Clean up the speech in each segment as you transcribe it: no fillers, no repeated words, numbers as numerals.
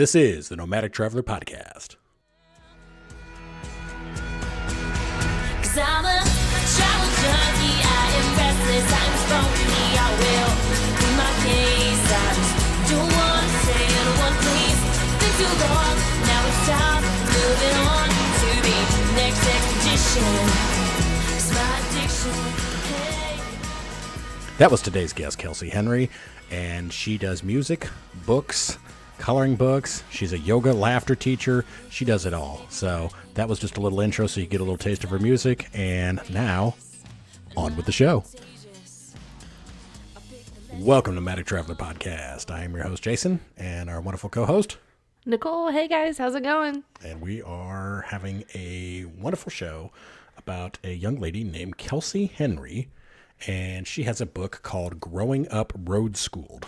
This is the Nomadic Traveler Podcast. Cause I'm a travel junkie, I am restless, I'm spunky, I will do my case. I just don't want to stay in one place, been too long, now it's time, moving on to the next expedition. It's my addiction, hey. That was today's guest, Kelsey Henry, and she does music, books, coloring books. She's a yoga laughter teacher. She does it all. So that was just a little intro so you get a little taste of her music. And now, on with the show. Welcome to Nomadic Traveler Podcast. I am your host, Jason, and our wonderful co-host, Nicole. Hey guys, how's it going? and we are having a wonderful show about a young lady named Kelsey Henry, and she has a book called Growing Up Roadschooled.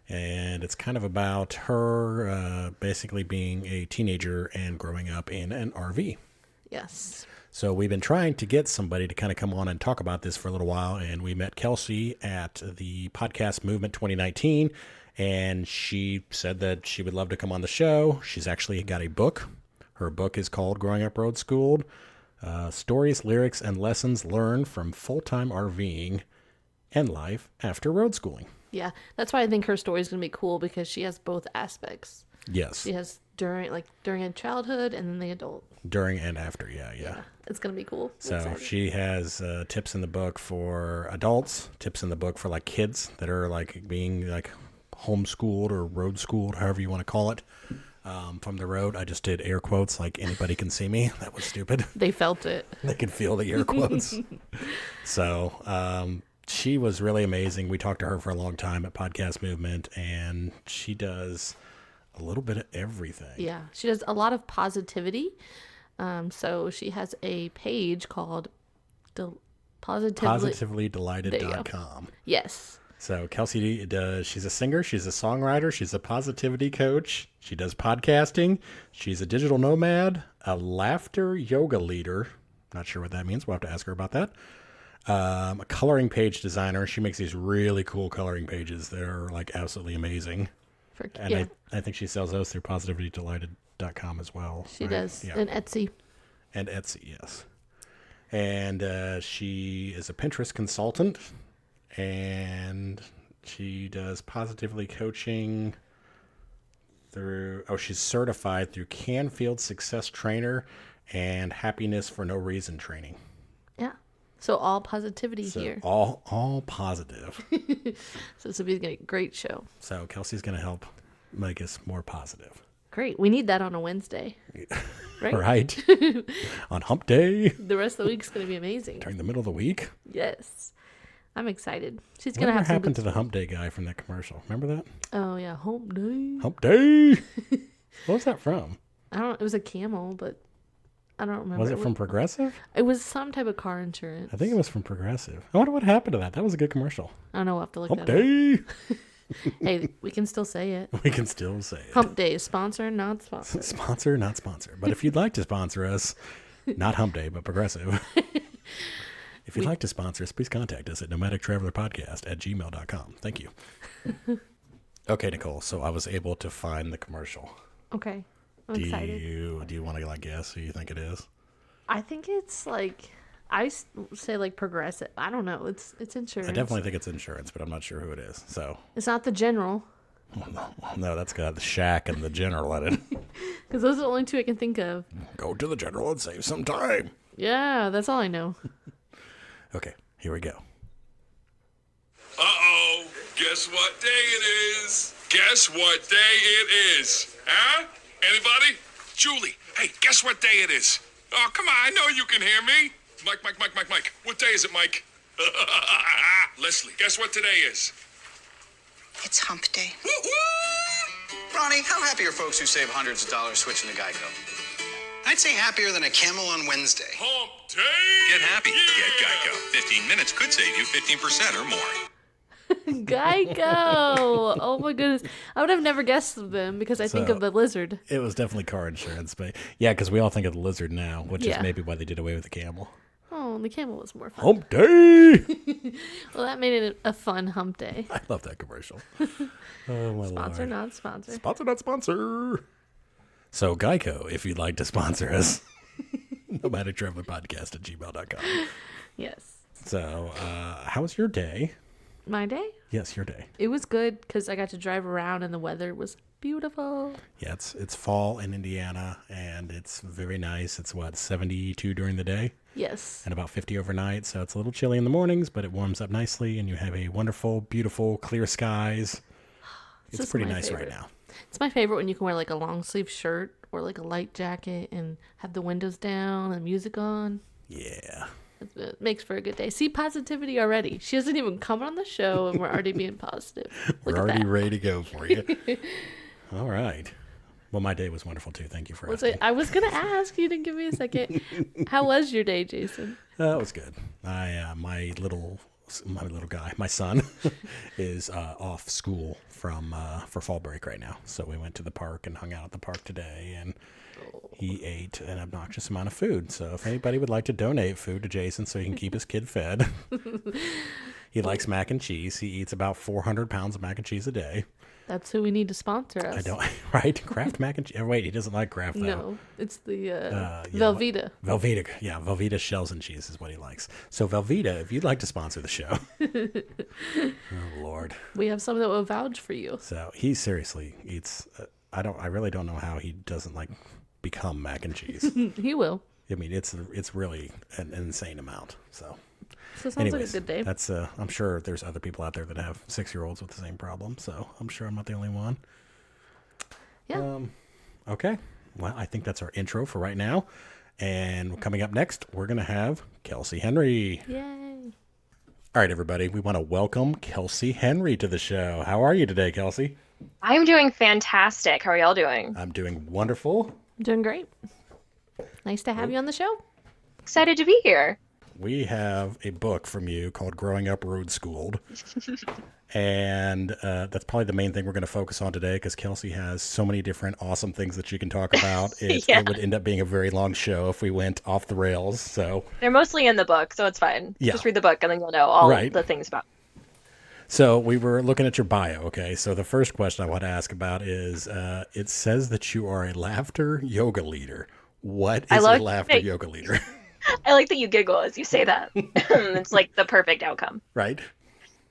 And it's kind of about her basically being a teenager and growing up in an RV. Yes. So we've been trying to get somebody to kind of come on and talk about this for a little while, and we met Kelsey at the Podcast Movement 2019, and she said that she would love to come on the show. She's actually got a book. Her book is called Growing Up Roadschooled, Stories, Lyrics, and Lessons Learned from Full-Time RVing and Life After Road Schooling. Yeah, that's why I think her story is going to be cool because she has both aspects. Yes. She has during a childhood and then the adult. During and after, yeah. It's going to be cool. I'm So excited. she has tips in the book for adults, tips in the book for like kids that are like being like homeschooled or road schooled, however you want to call it, from the road. I just did air quotes like anybody can see me. That was stupid. They felt it. They can feel the air quotes. So she was really amazing. We talked to her for a long time at Podcast Movement, and she does a little bit of everything. Yeah, she does a lot of positivity. So she has a page called PositivelyDelighted.com. Yes. So Kelsey she's a singer, she's a songwriter, she's a positivity coach, she does podcasting, she's a digital nomad, a laughter yoga leader. Not sure what that means. We'll have to ask her about that. A coloring page designer. She makes these really cool coloring pages. They're like absolutely amazing. And I think she sells those through PositivelyDelighted.com as well. She right? does. Yeah. And Etsy. And Etsy, yes. And she is a Pinterest consultant, and she does positively coaching through, she's certified through Canfield Success Trainer and Happiness for No Reason training. Yeah. So all positivity So here. all positive. So this will be a great show. So Kelsey's going to help make us more positive. Great. We need that on a Wednesday. Right? Right. On hump day The rest of the week's going to be amazing. during the middle of the week. Yes. I'm excited. She's going to Whatever have some happened good... to the hump day guy from that commercial? Remember that? Oh, yeah. Home day. Hump day. What was that from? I don't... It was a camel, but I don't remember. Was it from Progressive? It was some type of car insurance. I think it was from Progressive. I wonder what happened to that. That was a good commercial. I don't know. We'll have to look Hump that up. day. Hey, we can still say it. We can still say it. Hump day. Sponsor, not sponsor. Sponsor, not sponsor. But if you'd like to sponsor us, not Hump Day, but Progressive. If you'd like to sponsor us, please contact us at nomadictravelerpodcast@gmail.com. Thank you. Okay, Nicole. So I was able to find the commercial. Okay. I'm Do excited. you want to like guess who you think it is? I think it's like... I say like Progressive. I don't know. It's insurance. I definitely think it's insurance, but I'm not sure who it is. So It's not the General. no, that's got the Shack and the General in it. Because those are the only two I can think of. Go to the General and save some time. Yeah, that's all I know. Okay, here we go. Uh-oh, guess what day it is? Guess what day it is? Huh? Anybody? Julie, hey, guess what day it is? Oh, come on, I know you can hear me. Mike. What day is it, Mike? Leslie, guess what today is? It's hump day. Woo-woo! Ronnie, how happy are folks who save hundreds of dollars switching to Geico? I'd say happier than a camel on Wednesday. Hump day! Get happy. Yeah! Get Geico. 15 minutes could save you 15% or more. Geico. Oh my goodness. I would have never guessed them because I think So- of the lizard. It was definitely car insurance, but yeah, because we all think of the lizard now, which is Yeah. maybe why they did away with the camel. Oh, the camel was more fun. Hump day. Well, that made it a fun hump day. I love that commercial. Oh, my Sponsor, Lord. not sponsor. Sponsor, not sponsor. So, Geico, if you'd like to sponsor us, nomadictravelerpodcast at gmail.com. Yes. So, how was your day? My day? Yes, your day. It was good because I got to drive around and the weather was beautiful. Yeah, it's fall in Indiana, and it's very nice. It's, 72 during the day? Yes. And about 50 overnight, so it's a little chilly in the mornings, but it warms up nicely, and you have a wonderful, beautiful, clear skies. This It's is pretty my nice favorite. right now. It's my favorite when you can wear like a long sleeve shirt or like a light jacket and have the windows down and music on. Yeah. It makes for a good day. See, positivity already. She hasn't even come on the show and we're already being positive. We're Look at already that. ready to go for you. All right. Well, my day was wonderful, too. Thank you for asking. I was going to ask. You didn't give me a second. How was your day, Jason? It was good. My little guy, my son, is off school for fall break right now. So we went to the park and hung out at the park today, and he ate an obnoxious amount of food. So if anybody would like to donate food to Jason so he can keep his kid fed, he likes mac and cheese. He eats about 400 pounds of mac and cheese a day. That's who we need to sponsor us. I don't, right? Kraft mac and cheese. Wait, he doesn't like Kraft, though. No, it's the Yeah, Velveeta. Velveeta. Yeah, Velveeta shells and cheese is what he likes. So Velveeta, if you'd like to sponsor the show. Oh, Lord. We have some that will vouch for you. So he seriously eats, I really don't know how he doesn't like become mac and cheese. He will. I mean, it's really an insane amount. So So it sounds anyways, like a good day. that's, I'm sure there's other people out there that have 6-year-olds with the same problem. So I'm sure I'm not the only one. Yeah. Okay. Well, I think that's our intro for right now. And coming up next, we're going to have Kelsey Henry. Yay. All right, everybody. We want to welcome Kelsey Henry to the show. How are you today, Kelsey? I'm doing fantastic. How are y'all doing? I'm doing wonderful. I'm doing great. Nice to have you on the show. Excited to be here. We have a book from you called Growing Up Roadschooled. And that's probably the main thing we're going to focus on today because Kelsey has so many different awesome things that she can talk about. It would end up being a very long show if we went off the rails. So They're mostly in the book, so it's fine. Yeah. Just read the book and then you'll know all Right. the things about it. So we were looking at your bio, okay? So the first question I want to ask about is, it says that you are a laughter yoga leader. What is a love laughter that- yoga leader? I like that you giggle as you say that. It's like the perfect outcome. Right?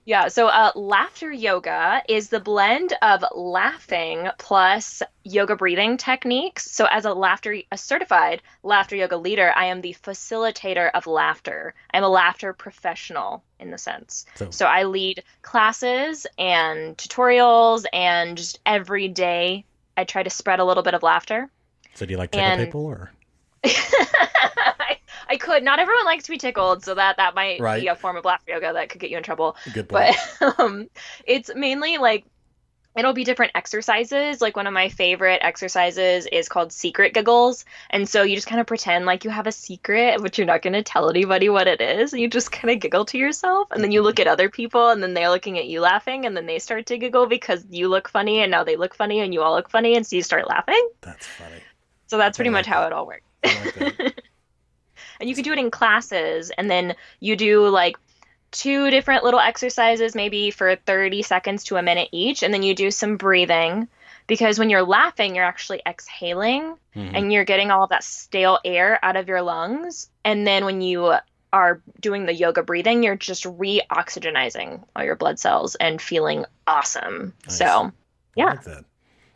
Yeah, so laughter yoga is the blend of laughing plus yoga breathing techniques. So as a certified laughter yoga leader, I am the facilitator of laughter. I'm a laughter professional in the sense. So I lead classes and tutorials and just every day I try to spread a little bit of laughter. So do you like tickle people or? I could. Not everyone likes to be tickled, so that might Right. be a form of laughter yoga that could get you in trouble. Good point. But it's mainly like it'll be different exercises. Like one of my favorite exercises is called secret giggles. And so you just kind of pretend like you have a secret, but you're not going to tell anybody what it is. You just kind of giggle to yourself. And then you look at other people and then they're looking at you laughing. And then they start to giggle because you look funny and now they look funny and you all look funny. And so you start laughing. That's funny. So that's pretty like much how that. it all works. I like that. And you can do it in classes, and then you do like 2 different little exercises, maybe for 30 seconds to a minute each, and then you do some breathing, because when you're laughing, you're actually exhaling, and you're getting all of that stale air out of your lungs, and then when you are doing the yoga breathing, you're just re-oxygenizing all your blood cells and feeling awesome. Nice. So, I yeah. like that.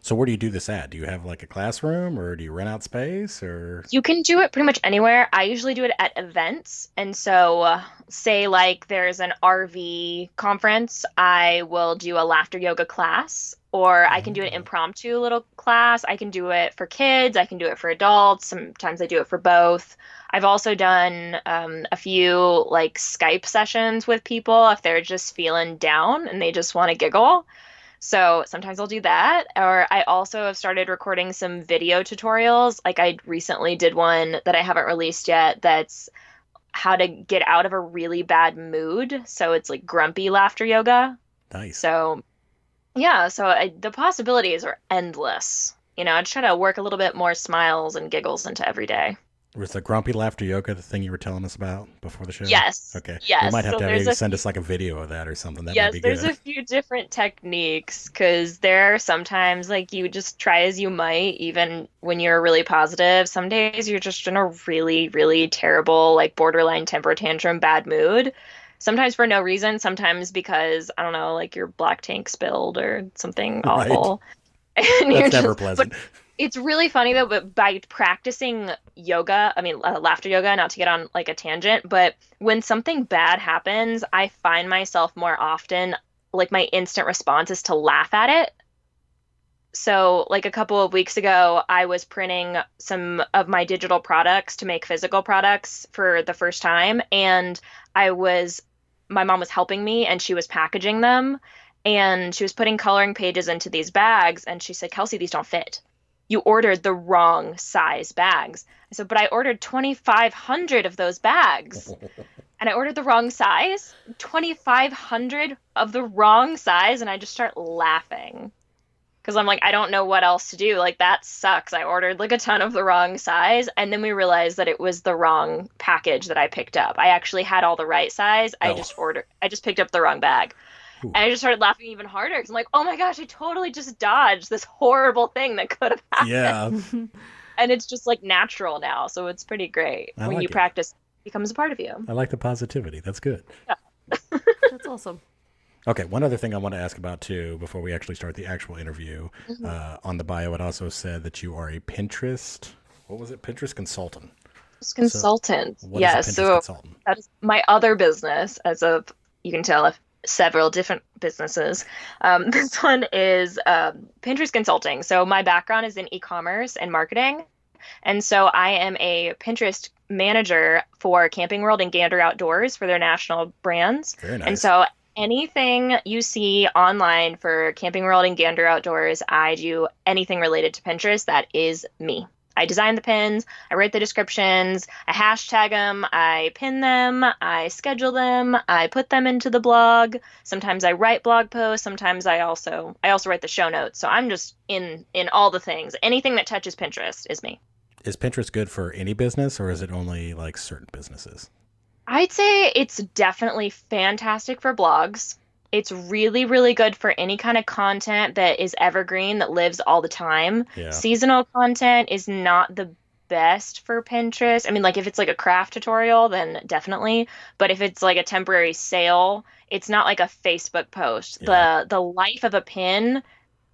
So where do you do this at? Do you have like a classroom or do you rent out space or? You can do it pretty much anywhere. I usually do it at events. And so, say like there's an RV conference, I will do a laughter yoga class, or I can do an impromptu little class. I can do it for kids. I can do it for adults. Sometimes I do it for both. I've also done a few like Skype sessions with people if they're just feeling down and they just want to giggle. So sometimes I'll do that. Or I also have started recording some video tutorials. Like I recently did one that I haven't released yet that's how to get out of a really bad mood. So it's like grumpy laughter yoga. Nice. So yeah, the possibilities are endless. You know, I just try to work a little bit more smiles and giggles into every day. Was the grumpy laughter yoga the thing you were telling us about before the show? Yes. Okay. Yes. We might have So to have there's you a send few- us like a video of that or something. That might Yes, be there's good. a few different techniques because there are sometimes like you just try as you might, even when you're really positive. Some days you're just in a really, really terrible, like borderline temper tantrum, bad mood. Sometimes for no reason, sometimes because, I don't know, like your black tank spilled or something Right. awful. And you're That's never just, pleasant. it's really funny though, but by practicing yoga, I mean, laughter yoga, not to get on like a tangent, but when something bad happens, I find myself more often, like my instant response is to laugh at it. So, like a couple of weeks ago, I was printing some of my digital products to make physical products for the first time, and my mom was helping me and she was packaging them, and she was putting coloring pages into these bags, and she said, "Kelsey, these don't fit. You ordered the wrong size bags." I said, "But I ordered 2,500 of those bags." And I ordered the wrong size, 2,500 of the wrong size, and I just start laughing. Because I'm like, I don't know what else to do. Like, that sucks. I ordered like a ton of the wrong size. And then we realized that it was the wrong package that I picked up. I actually had all the right size. Oh. I just picked up the wrong bag. Ooh. And I just started laughing even harder because I'm like, oh my gosh, I totally just dodged this horrible thing that could have happened. Yeah. And it's just like natural now. So it's pretty great. I When like you it. practice, it becomes a part of you. I like the positivity. That's good. That's awesome. Okay, one other thing I want to ask about too before we actually start the actual interview. On the bio, it also said that you are a Pinterest. What was it? Pinterest consultant. Consultant. What Yeah, is a Pinterest so consultant? that is my other business, as of you can tell, several different businesses. This one is Pinterest consulting. So my background is in e-commerce and marketing. And so I am a Pinterest manager for Camping World and Gander Outdoors for their national brands. Very nice. And so anything you see online for Camping World and Gander Outdoors, I do anything related to Pinterest. That is me. I design the pins, I write the descriptions, I hashtag them, I pin them, I schedule them, I put them into the blog. Sometimes I write blog posts, sometimes I also write the show notes. So I'm just in all the things. Anything that touches Pinterest is me. Is Pinterest good for any business or is it only like certain businesses? I'd say it's definitely fantastic for blogs. It's really, really good for any kind of content that is evergreen, that lives all the time. Yeah. Seasonal content is not the best for Pinterest. I mean, like if it's like a craft tutorial, then definitely. But if it's like a temporary sale, it's not like a Facebook post. Yeah. The life of a pin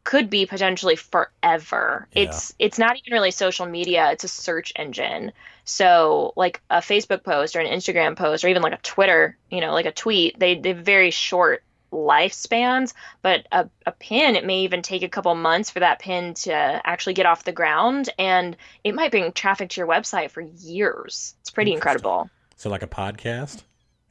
could be potentially forever. Yeah. It's not even really social media, it's a search engine. So like a Facebook post or an Instagram post or even like a Twitter, like a tweet, they're very short lifespans, but a pin, it may even take a couple months for that pin to actually get off the ground, and it might bring traffic to your website for years. It's pretty incredible. So like a podcast?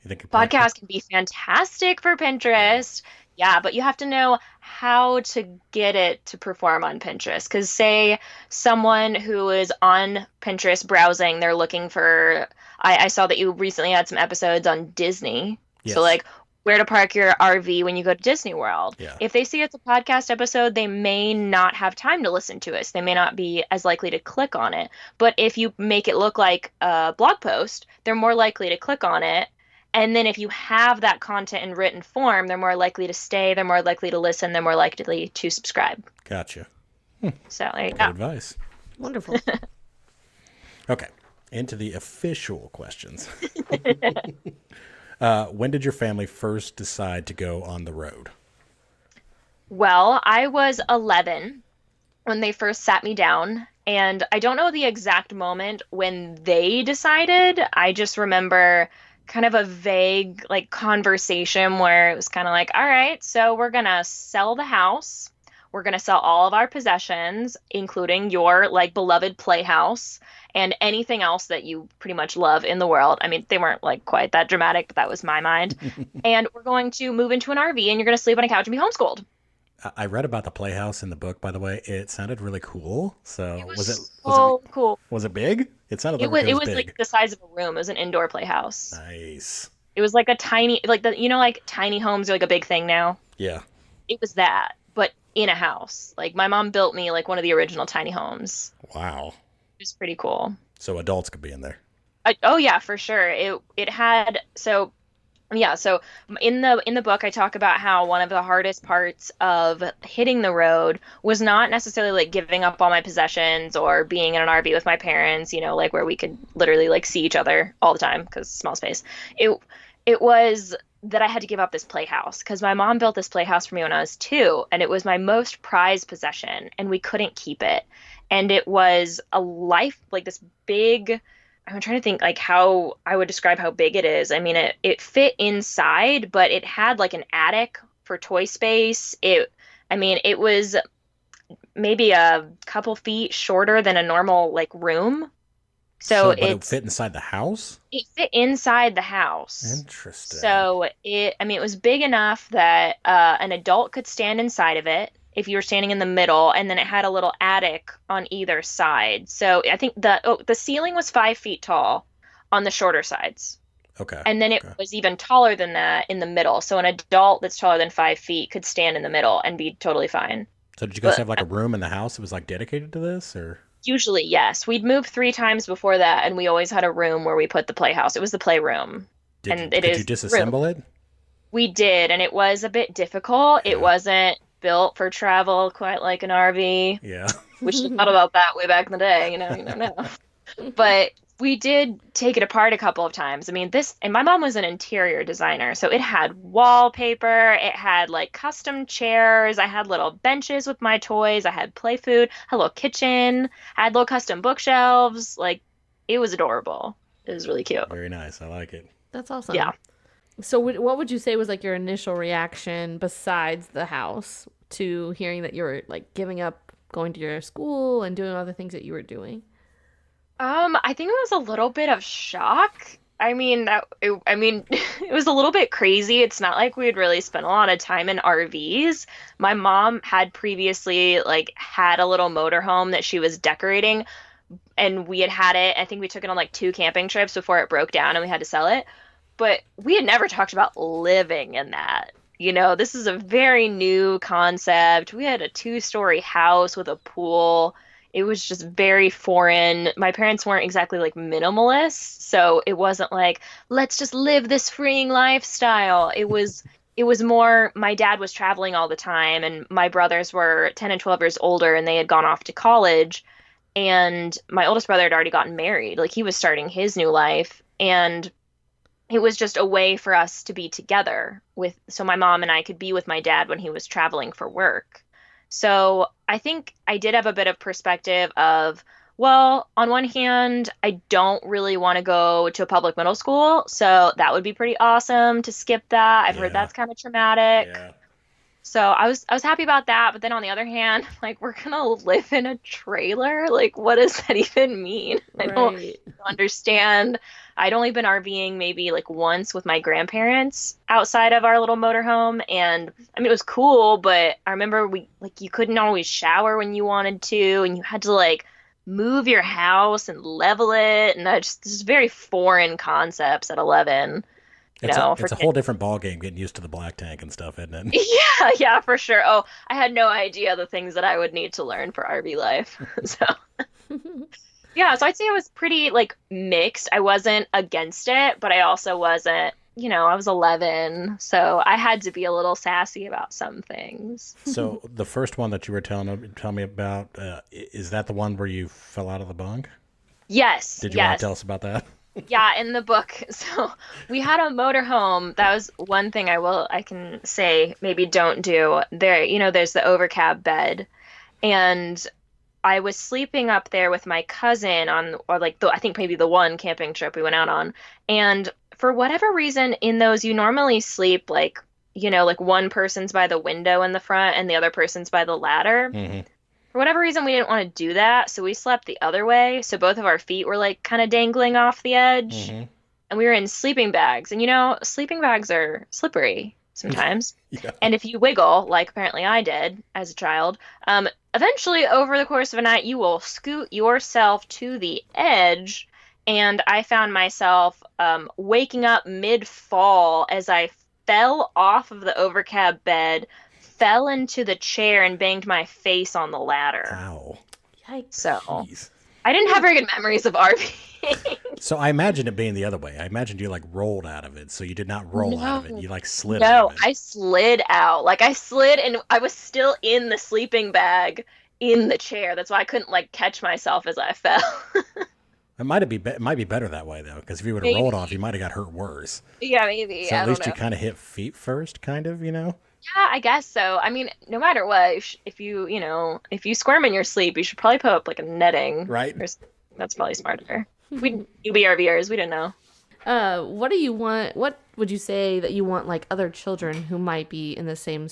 You think Podcast can be fantastic for Pinterest. Yeah, but you have to know how to get it to perform on Pinterest. Because say someone who is on Pinterest browsing, they're looking for, I saw that you recently had some episodes on Disney. Yes. So like where to park your RV when you go to Disney World. Yeah. If they see it's a podcast episode, they may not have time to listen to it. So they may not be as likely to click on it. But if you make it look like a blog post, they're more likely to click on it. And then if you have that content in written form, they're more likely to stay, they're more likely to listen, they're more likely to subscribe. Gotcha. So there you Good go. advice. Wonderful. Okay, into the official questions. When did your family first decide to go on the road? Well, I was 11 when they first sat me down, and I don't know the exact moment when they decided. I just remember kind of a vague like conversation where it was kind of like, all right, so we're gonna sell the house. We're gonna sell all of our possessions, including your like beloved playhouse and anything else that you pretty much love in the world. I mean, they weren't like quite that dramatic, but that was my mind. And we're going to move into an RV and you're gonna sleep on a couch and be homeschooled. I read about the playhouse in the book, by the way. It sounded really cool. So Cool. Was it big? It sounded It like was it was big. like the size of a room. It was an indoor playhouse. Nice. It was like a tiny, like like tiny homes are like a big thing now. Yeah. It was that, but in a house. Like my mom built me like one of the original tiny homes. Wow. It was pretty cool. So adults could be in there. Oh yeah, for sure. It had so yeah, so in the book I talk about how one of the hardest parts of hitting the road was not necessarily like giving up all my possessions or being in an RV with my parents, like where we could literally like see each other all the time because small space. It was that I had to give up this playhouse because my mom built this playhouse for me when I was 2, and it was my most prized possession, and we couldn't keep it. And it was a life like this big. I'm trying to think like how I would describe how big it is. I mean, it fit inside, but it had like an attic for toy space. I mean, it was maybe a couple feet shorter than a normal like room. So But it fit inside the house? it fit inside the house. Interesting. So I mean, it was big enough that an adult could stand inside of it if you were standing in the middle, and then it had a little attic on either side. So I think the ceiling was 5 feet tall on the shorter sides. Okay. And then it was even taller than that in the middle. So an adult that's taller than 5 feet could stand in the middle and be totally fine. So did you guys have like a room in the house that was like dedicated to this, or? Usually, yes. We'd moved 3 times before that, and we always had a room where we put the playhouse. It was the playroom. Could you disassemble it? We did, and it was a bit difficult. Yeah. It wasn't built for travel quite like an RV. Yeah. We should have thought about that way back in the day, you don't know. But we did take it apart a couple of times. I mean, and my mom was an interior designer, so it had wallpaper, it had like custom chairs, I had little benches with my toys, I had play food, had a little kitchen, I had little custom bookshelves. Like, it was adorable. It was really cute. Very nice. I like it. That's awesome. Yeah. So what would you say was like your initial reaction besides the house to hearing that you were like giving up going to your school and doing all the things that you were doing? I think it was a little bit of shock. I mean, it was a little bit crazy. It's not like we had really spent a lot of time in RVs. My mom had previously like had a little motorhome that she was decorating, and we had it. I think we took it on like 2 camping trips before it broke down and we had to sell it. But we had never talked about living in that. This is a very new concept. We had a 2-story house with a pool. It was just very foreign. My parents weren't exactly like minimalists, so it wasn't like, let's just live this freeing lifestyle. It was more, my dad was traveling all the time, and my brothers were 10 and 12 years older, and they had gone off to college, and my oldest brother had already gotten married. Like, he was starting his new life, and it was just a way for us to be together so my mom and I could be with my dad when he was traveling for work. So I think I did have a bit of perspective of, well, on one hand, I don't really want to go to a public middle school, so that would be pretty awesome to skip that. I've heard that's kind of traumatic. Yeah. So I was happy about that, but then on the other hand, like, we're gonna live in a trailer? Like, what does that even mean? I don't understand. I'd only been RVing maybe like once with my grandparents outside of our little motorhome, and I mean, it was cool, but I remember you couldn't always shower when you wanted to, and you had to like move your house and level it, and that's just very foreign concepts at 11. It's a whole different ballgame getting used to the black tank and stuff, isn't Yeah, it? yeah, for sure. Oh, I had no idea the things that I would need to learn for RV life. So, yeah, so I'd say I was pretty like mixed. I wasn't against it, but I also wasn't, I was 11, so I had to be a little sassy about some things. So the first one that you were telling me about, is that the one where you fell out of the bunk? Yes. Did you want to tell us about that? Yeah, in the book. So we had a motorhome. That was one thing I can say maybe don't do. There's the overcab bed, and I was sleeping up there with my cousin I think maybe the one camping trip we went out on. And for whatever reason, in those, you normally sleep like one person's by the window in the front and the other person's by the ladder. Mm-hmm. For whatever reason, we didn't want to do that, so we slept the other way. So both of our feet were like kind of dangling off the edge, and we were in sleeping bags. And sleeping bags are slippery sometimes. Yeah. And if you wiggle, like apparently I did as a child, eventually over the course of a night, you will scoot yourself to the edge. And I found myself waking up mid-fall as I fell off of the overcab bed, fell into the chair, and banged my face on the ladder. Ow. Yikes. So, Jeez. I didn't have very good memories of RVing. So I imagine it being the other way. I imagined you like rolled out of it. So you did not roll out of it. You like slid out No, of it. I slid out. Like I slid and I was still in the sleeping bag in the chair. That's why I couldn't like catch myself as I fell. It might be better that way though, because if you would have Maybe. rolled off, you might have got hurt worse. Yeah, maybe. So I at don't least know. you kind of hit feet first, kind of, you know? Yeah, I guess so. I mean, no matter what, if you, you know, if you squirm in your sleep, you should probably put up like a netting. Right. That's probably smarter. We newbie RVers, we didn't know. What do you want? What would you say that you want like other children who might be in the same,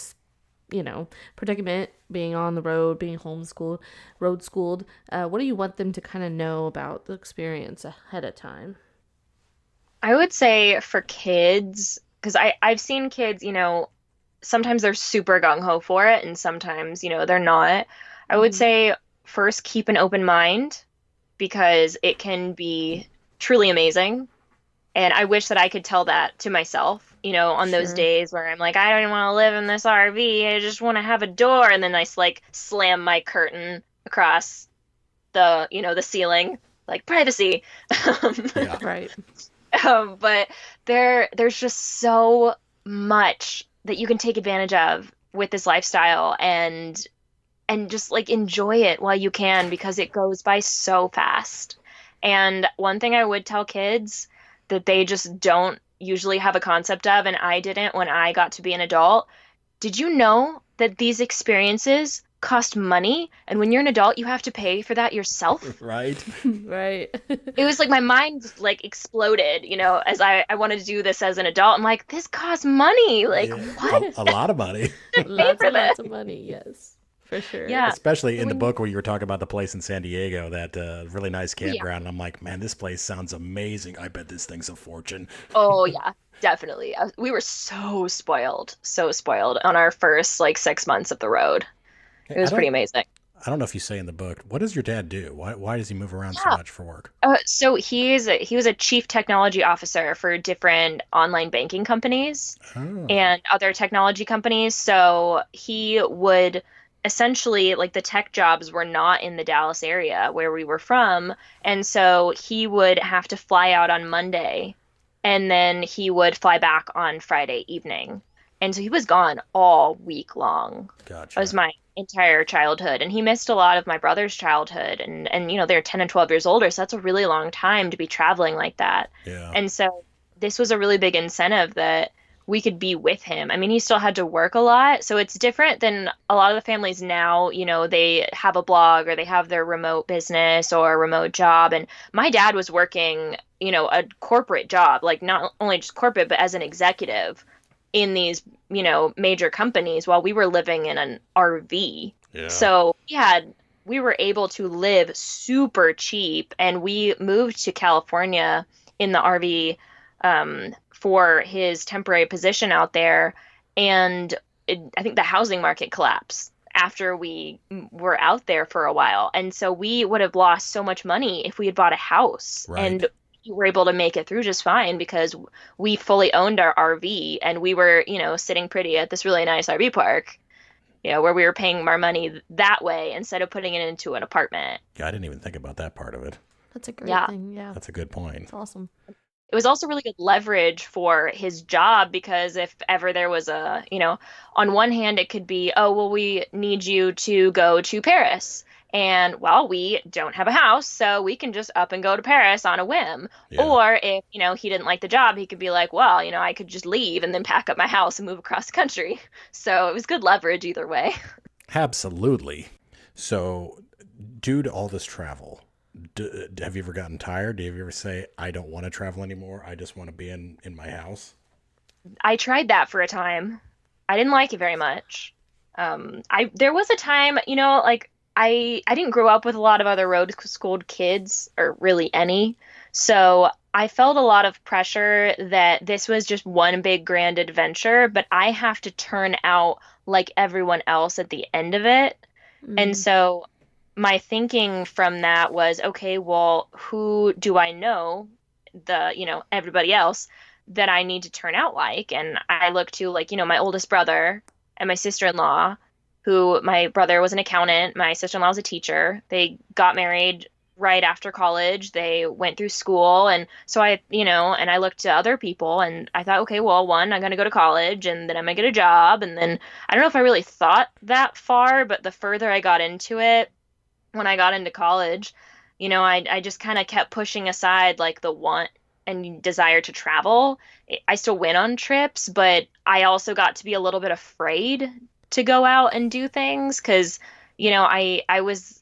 predicament, being on the road, being homeschooled, road schooled? What do you want them to kind of know about the experience ahead of time? I would say for kids, because I've seen kids, sometimes they're super gung-ho for it and sometimes, they're not. I would say first keep an open mind because it can be truly amazing. And I wish that I could tell that to myself, on those Sure. days where I'm like, I don't want to live in this RV. I just want to have a door. And then I like slam my curtain across the ceiling, like privacy. Yeah. Right. But there's just so much that you can take advantage of with this lifestyle and just like enjoy it while you can because it goes by so fast. And one thing I would tell kids that they just don't usually have a concept of, and I didn't when I got to be an adult, did you know that these experiences cost money? And when you're an adult, you have to pay for that yourself. Right? Right. It was like my mind just like exploded, as I wanted to do this as an adult. I'm like, this costs money. Like, Yeah. what? A lot of money. Lots for and lots this. of money. Yes, for sure. Yeah. Especially in the book where you were talking about the place in San Diego, that really nice campground. And I'm like, man, this place sounds amazing. I bet this thing's a fortune. Oh, yeah, definitely. We were so spoiled on our first like 6 months of the road. It was pretty amazing. I don't know if you say in the book, what does your dad do? Why does he move around so Yeah. much for work? So he was a chief technology officer for different online banking companies Oh, and other technology companies. So he would essentially, like, the tech jobs were not in the Dallas area where we were from. And so he would have to fly out on Monday and then he would fly back on Friday evening. And so he was gone all week long. gotcha. That was my entire childhood. And he missed a lot of my brother's childhood. And they're 10 and 12 years older. So that's a really long time to be traveling like that. Yeah. And so this was a really big incentive that we could be with him. I mean, he still had to work a lot. So it's different than a lot of the families now, they have a blog or they have their remote business or a remote job. And my dad was working, a corporate job, like not only just corporate, but as an executive in these, major companies while we were living in an RV. Yeah. So we were able to live super cheap and we moved to California in the RV for his temporary position out there. And I think the housing market collapsed after we were out there for a while. And so we would have lost so much money if we had bought a house. Right. And we were able to make it through just fine because we fully owned our RV and we were, sitting pretty at this really nice RV park, where we were paying our money that way instead of putting it into an apartment. Yeah, I didn't even think about that part of it. That's a great Yeah. thing. Yeah. That's a good point. That's awesome. It was also really good leverage for his job because if ever there was on one hand, it could be, oh, well, we need you to go to Paris. And, well, we don't have a house, so we can just up and go to Paris on a whim. Yeah. Or if, he didn't like the job, he could be like, well, I could just leave and then pack up my house and move across the country. So it was good leverage either way. Absolutely. So, due to all this travel, have you ever gotten tired? Do you ever say, I don't want to travel anymore? I just want to be in my house? I tried that for a time. I didn't like it very much. There was a time, I didn't grow up with a lot of other road schooled kids, or really any. So I felt a lot of pressure that this was just one big grand adventure, but I have to turn out like everyone else at the end of it. And so my thinking from that was, okay, well, who do I know, everybody else that I need to turn out like? And I look to my oldest brother and my sister-in-law, who my brother was an accountant. My sister-in-law was a teacher. They got married right after college. They went through school. And so and I looked to other people and I thought, okay, well, one, I'm going to go to college and then I'm going to get a job. And then I don't know if I really thought that far, but the further I got into it, when I got into college, I just kind of kept pushing aside like the want and desire to travel. I still went on trips, but I also got to be a little bit afraid to go out and do things because, I was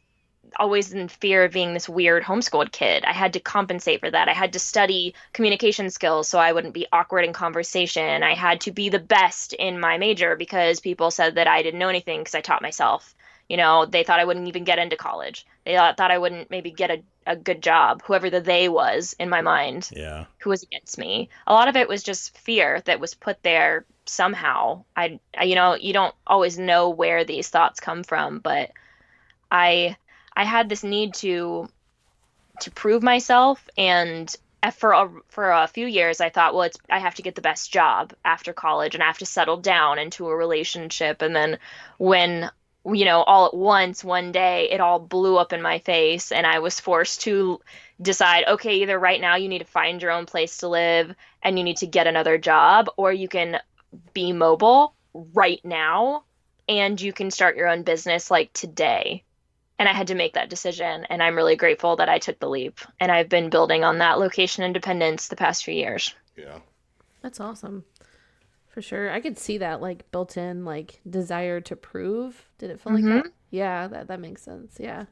always in fear of being this weird homeschooled kid. I had to compensate for that. I had to study communication skills so I wouldn't be awkward in conversation. I had to be the best in my major because people said that I didn't know anything because I taught myself. They thought I wouldn't even get into college. They thought I wouldn't maybe get a good job, whoever the they was in my mind, Yeah. who was against me. A lot of it was just fear that was put there somehow. You don't always know where these thoughts come from, but I had this need to prove myself, and for a few years I thought, well, I have to get the best job after college and I have to settle down into a relationship. And then when all at once one day it all blew up in my face and I was forced to decide, okay, either right now you need to find your own place to live and you need to get another job, or you can be mobile right now and you can start your own business like today. And I had to make that decision, and I'm really grateful that I took the leap. And I've been building on that location independence the past few years. Yeah. That's awesome. For sure. I could see that like built in like desire to prove. Did it feel like that? Yeah, that makes sense. Yeah.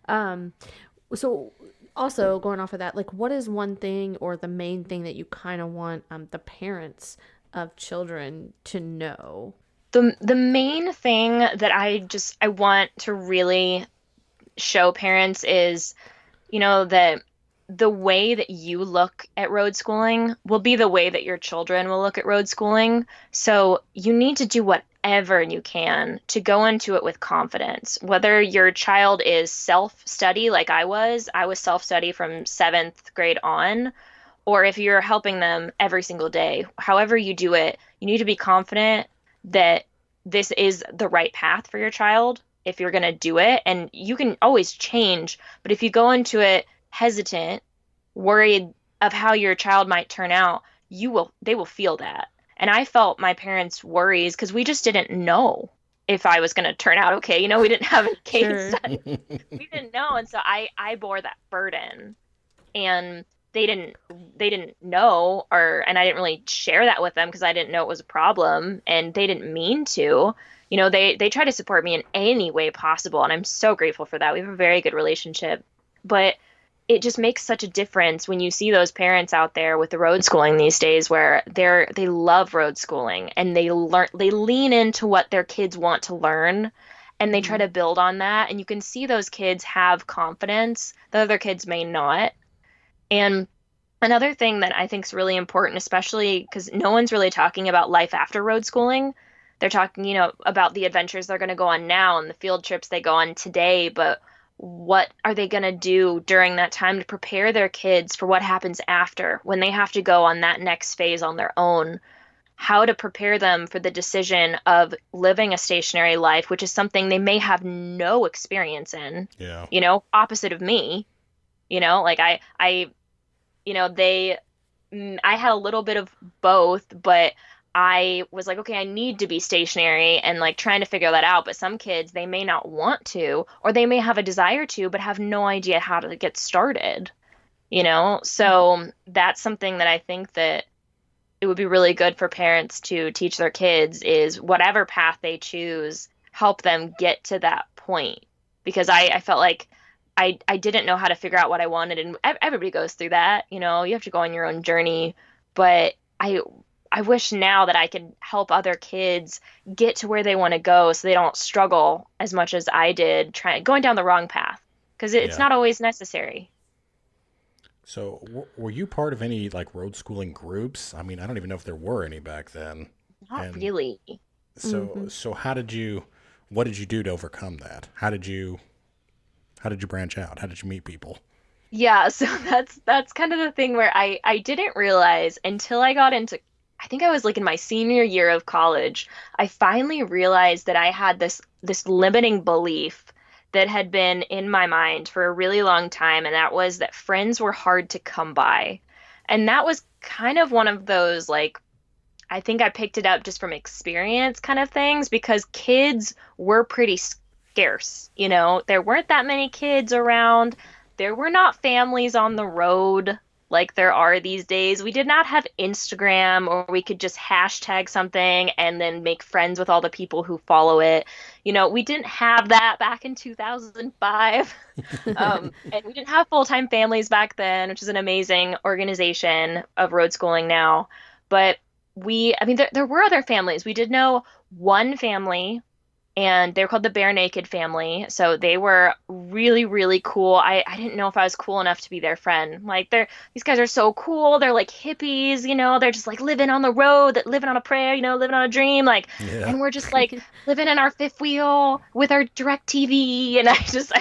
So also going off of that, like what is one thing or the main thing that you kind of want the parents of children to know? The main thing that I want to really show parents is, that the way that you look at road schooling will be the way that your children will look at road schooling. So you need to do whatever you can to go into it with confidence. Whether your child is self-study like I was self-study from 7th grade on, or if you're helping them every single day, however you do it, you need to be confident that this is the right path for your child if you're going to do it. And you can always change, but if you go into it hesitant, worried of how your child might turn out, they will feel that. And I felt my parents' worries because we just didn't know if I was going to turn out okay. We didn't have a case study. We didn't know. And so I bore that burden, and they didn't know, and I didn't really share that with them because I didn't know it was a problem, and they didn't mean to. They try to support me in any way possible, and I'm so grateful for that. We have a very good relationship, but it just makes such a difference when you see those parents out there with the road schooling these days where they love road schooling and they lean into what their kids want to learn, and they try to build on that, and you can see those kids have confidence that other kids may not. And another thing that I think is really important, especially because no one's really talking about life after road schooling. They're talking, about the adventures they're going to go on now and the field trips they go on today, but what are they going to do during that time to prepare their kids for what happens after when they have to go on that next phase on their own? How to prepare them for the decision of living a stationary life, which is something they may have no experience in. Yeah. Opposite of me. Like I had a little bit of both, but I was like, okay, I need to be stationary and like trying to figure that out. But some kids, they may not want to, or they may have a desire to, but have no idea how to get started, So that's something that I think that it would be really good for parents to teach their kids is whatever path they choose, help them get to that point. Because I felt like I didn't know how to figure out what I wanted, and everybody goes through that, you have to go on your own journey. But I wish now that I could help other kids get to where they want to go so they don't struggle as much as I did going down the wrong path, because it's not always necessary. So were you part of any like road schooling groups? I mean, I don't even know if there were any back then. Not really. So what did you do to overcome that? How did you branch out? How did you meet people? Yeah, so that's kind of the thing where I didn't realize until I got into, I think I was like in my senior year of college, I finally realized that I had this limiting belief that had been in my mind for a really long time, and that was that friends were hard to come by. And that was kind of one of those, like, I think I picked it up just from experience kind of things because kids were pretty scarce. There weren't that many kids around. There were not families on the road like there are these days. We did not have Instagram or we could just hashtag something and then make friends with all the people who follow it. We didn't have that back in 2005. And we didn't have full-time families back then, which is an amazing organization of road schooling now. But there were other families. We did know one family, and they're called the Bare Naked family. So they were really, really cool. I didn't know if I was cool enough to be their friend. Like, these guys are so cool. They're like hippies, they're just like living on the road, living on a prayer, living on a dream. Like, and we're just like living in our fifth wheel with our direct TV. And I just,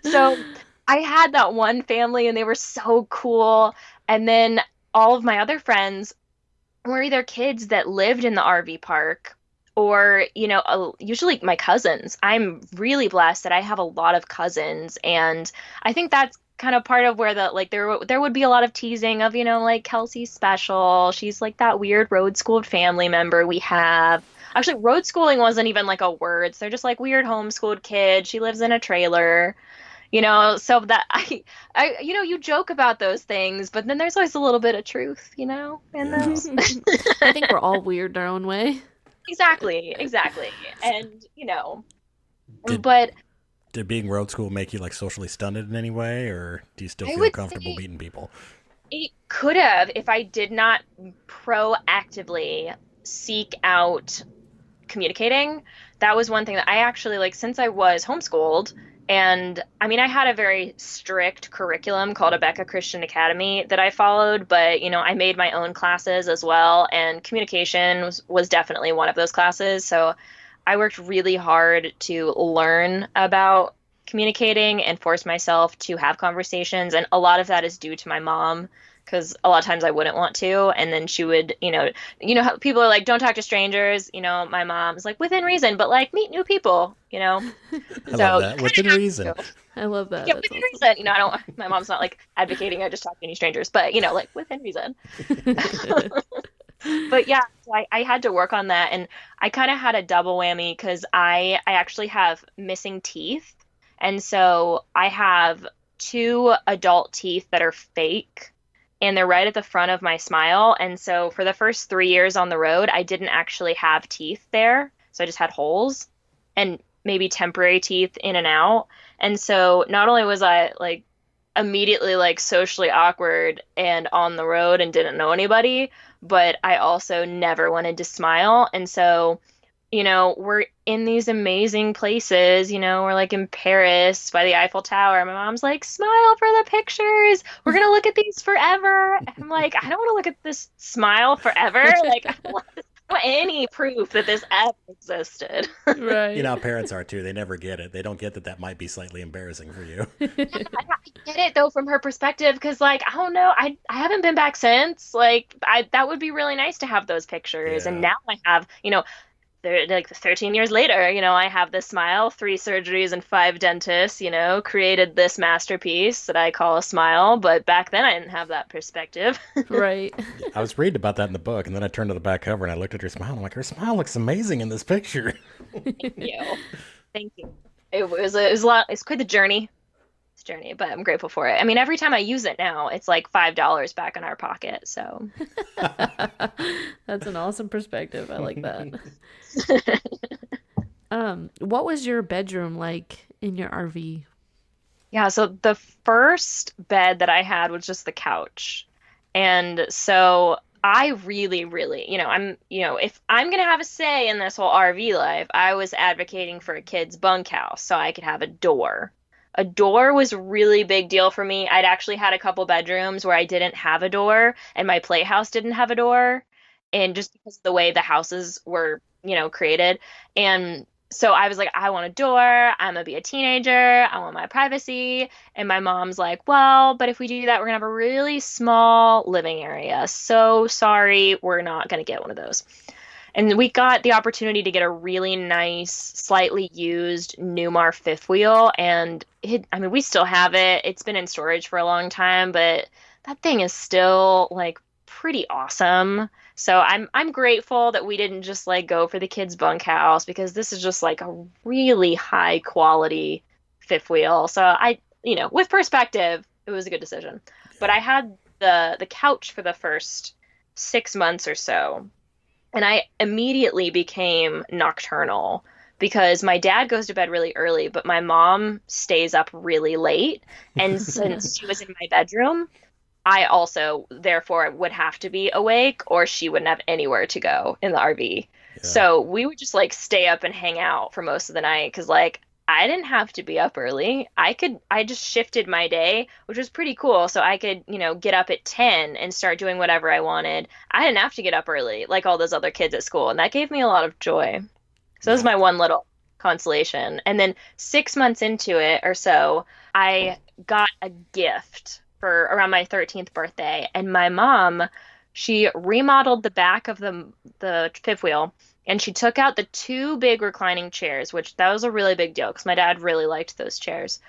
so I had that one family and they were so cool. And then all of my other friends were either kids that lived in the RV park or, usually my cousins. I'm really blessed that I have a lot of cousins. And I think that's kind of part of where there would be a lot of teasing of, like Kelsey's special. She's like that weird road schooled family member we have. Actually, road schooling wasn't even like a word. So they're just like weird homeschooled kid. She lives in a trailer. So that you joke about those things, but then there's always a little bit of truth, in those. I think we're all weird in our own way. Exactly. And, Did being road school make you like socially stunted in any way, or do you still feel comfortable meeting people? It could have if I did not proactively seek out communicating. That was one thing that I actually, since I was homeschooled. And I had a very strict curriculum called Abeka Christian Academy that I followed, but, I made my own classes as well. And communication was definitely one of those classes. So I worked really hard to learn about communicating and force myself to have conversations. And a lot of that is due to my mom, because a lot of times I wouldn't want to. And then she would, how people are like, don't talk to strangers. My mom's like, within reason, but like meet new people, I love that. Within reason. I love that. Yeah, That's within awesome. reason. My mom's not like advocating I just talk to any strangers, but like within reason. But yeah, so I had to work on that. And I kind of had a double whammy because I actually have missing teeth. And so I have 2 adult teeth that are fake. And they're right at the front of my smile. And so for the first 3 years on the road, I didn't actually have teeth there. So I just had holes and maybe temporary teeth in and out. And so not only was I like immediately like socially awkward and on the road and didn't know anybody, but I also never wanted to smile. And so, we're in these amazing places, we're like in Paris by the Eiffel Tower. My mom's like, smile for the pictures. We're going to look at these forever. And I'm like, I don't want to look at this smile forever. Like, I don't want any proof that this ever existed. Right. How parents are too. They never get it. They don't get that might be slightly embarrassing for you. I get it though from her perspective because like I don't know, I haven't been back since. Like that would be really nice to have those pictures. Yeah. And now I have, like 13 years later, I have this smile, 3 surgeries and 5 dentists, created this masterpiece that I call a smile. But back then I didn't have that perspective. Right. I was reading about that in the book, and then I turned to the back cover and I looked at her smile. I'm like, her smile looks amazing in this picture. Thank you. It was a lot. It's quite the journey. But I'm grateful for it. Every time I use it now, it's like $5 back in our pocket. So That's an awesome perspective. I like that. What was your bedroom like in your RV? Yeah, so the first bed that I had was just the couch. And so I really, really, if I'm going to have a say in this whole RV life, I was advocating for a kid's bunkhouse so I could have a door. A door was a really big deal for me. I'd actually had a couple bedrooms where I didn't have a door and my playhouse didn't have a door. And just because of the way the houses were, created. And so I was like, I want a door. I'm going to be a teenager. I want my privacy. And my mom's like, well, but if we do that, we're going to have a really small living area. So sorry, we're not going to get one of those. And we got the opportunity to get a really nice, slightly used Newmar fifth wheel. And we still have it. It's been in storage for a long time, but that thing is still like pretty awesome. So I'm grateful that we didn't just like go for the kids' bunkhouse, because this is just like a really high quality fifth wheel. So with perspective, it was a good decision. But I had the couch for the first 6 months or so, and I immediately became nocturnal because my dad goes to bed really early, but my mom stays up really late. And since she was in my bedroom, I also therefore would have to be awake, or she wouldn't have anywhere to go in the RV. Yeah. So we would just like stay up and hang out for most of the night, because like I didn't have to be up early. I just shifted my day, which was pretty cool. So I could, get up at 10 and start doing whatever I wanted. I didn't have to get up early like all those other kids at school. And that gave me a lot of joy. So that was my one little consolation. And then 6 months into it or so, I got a gift for around my 13th birthday. And my mom, she remodeled the back of the fifth wheel. And she took out the 2 big reclining chairs, which that was a really big deal because my dad really liked those chairs.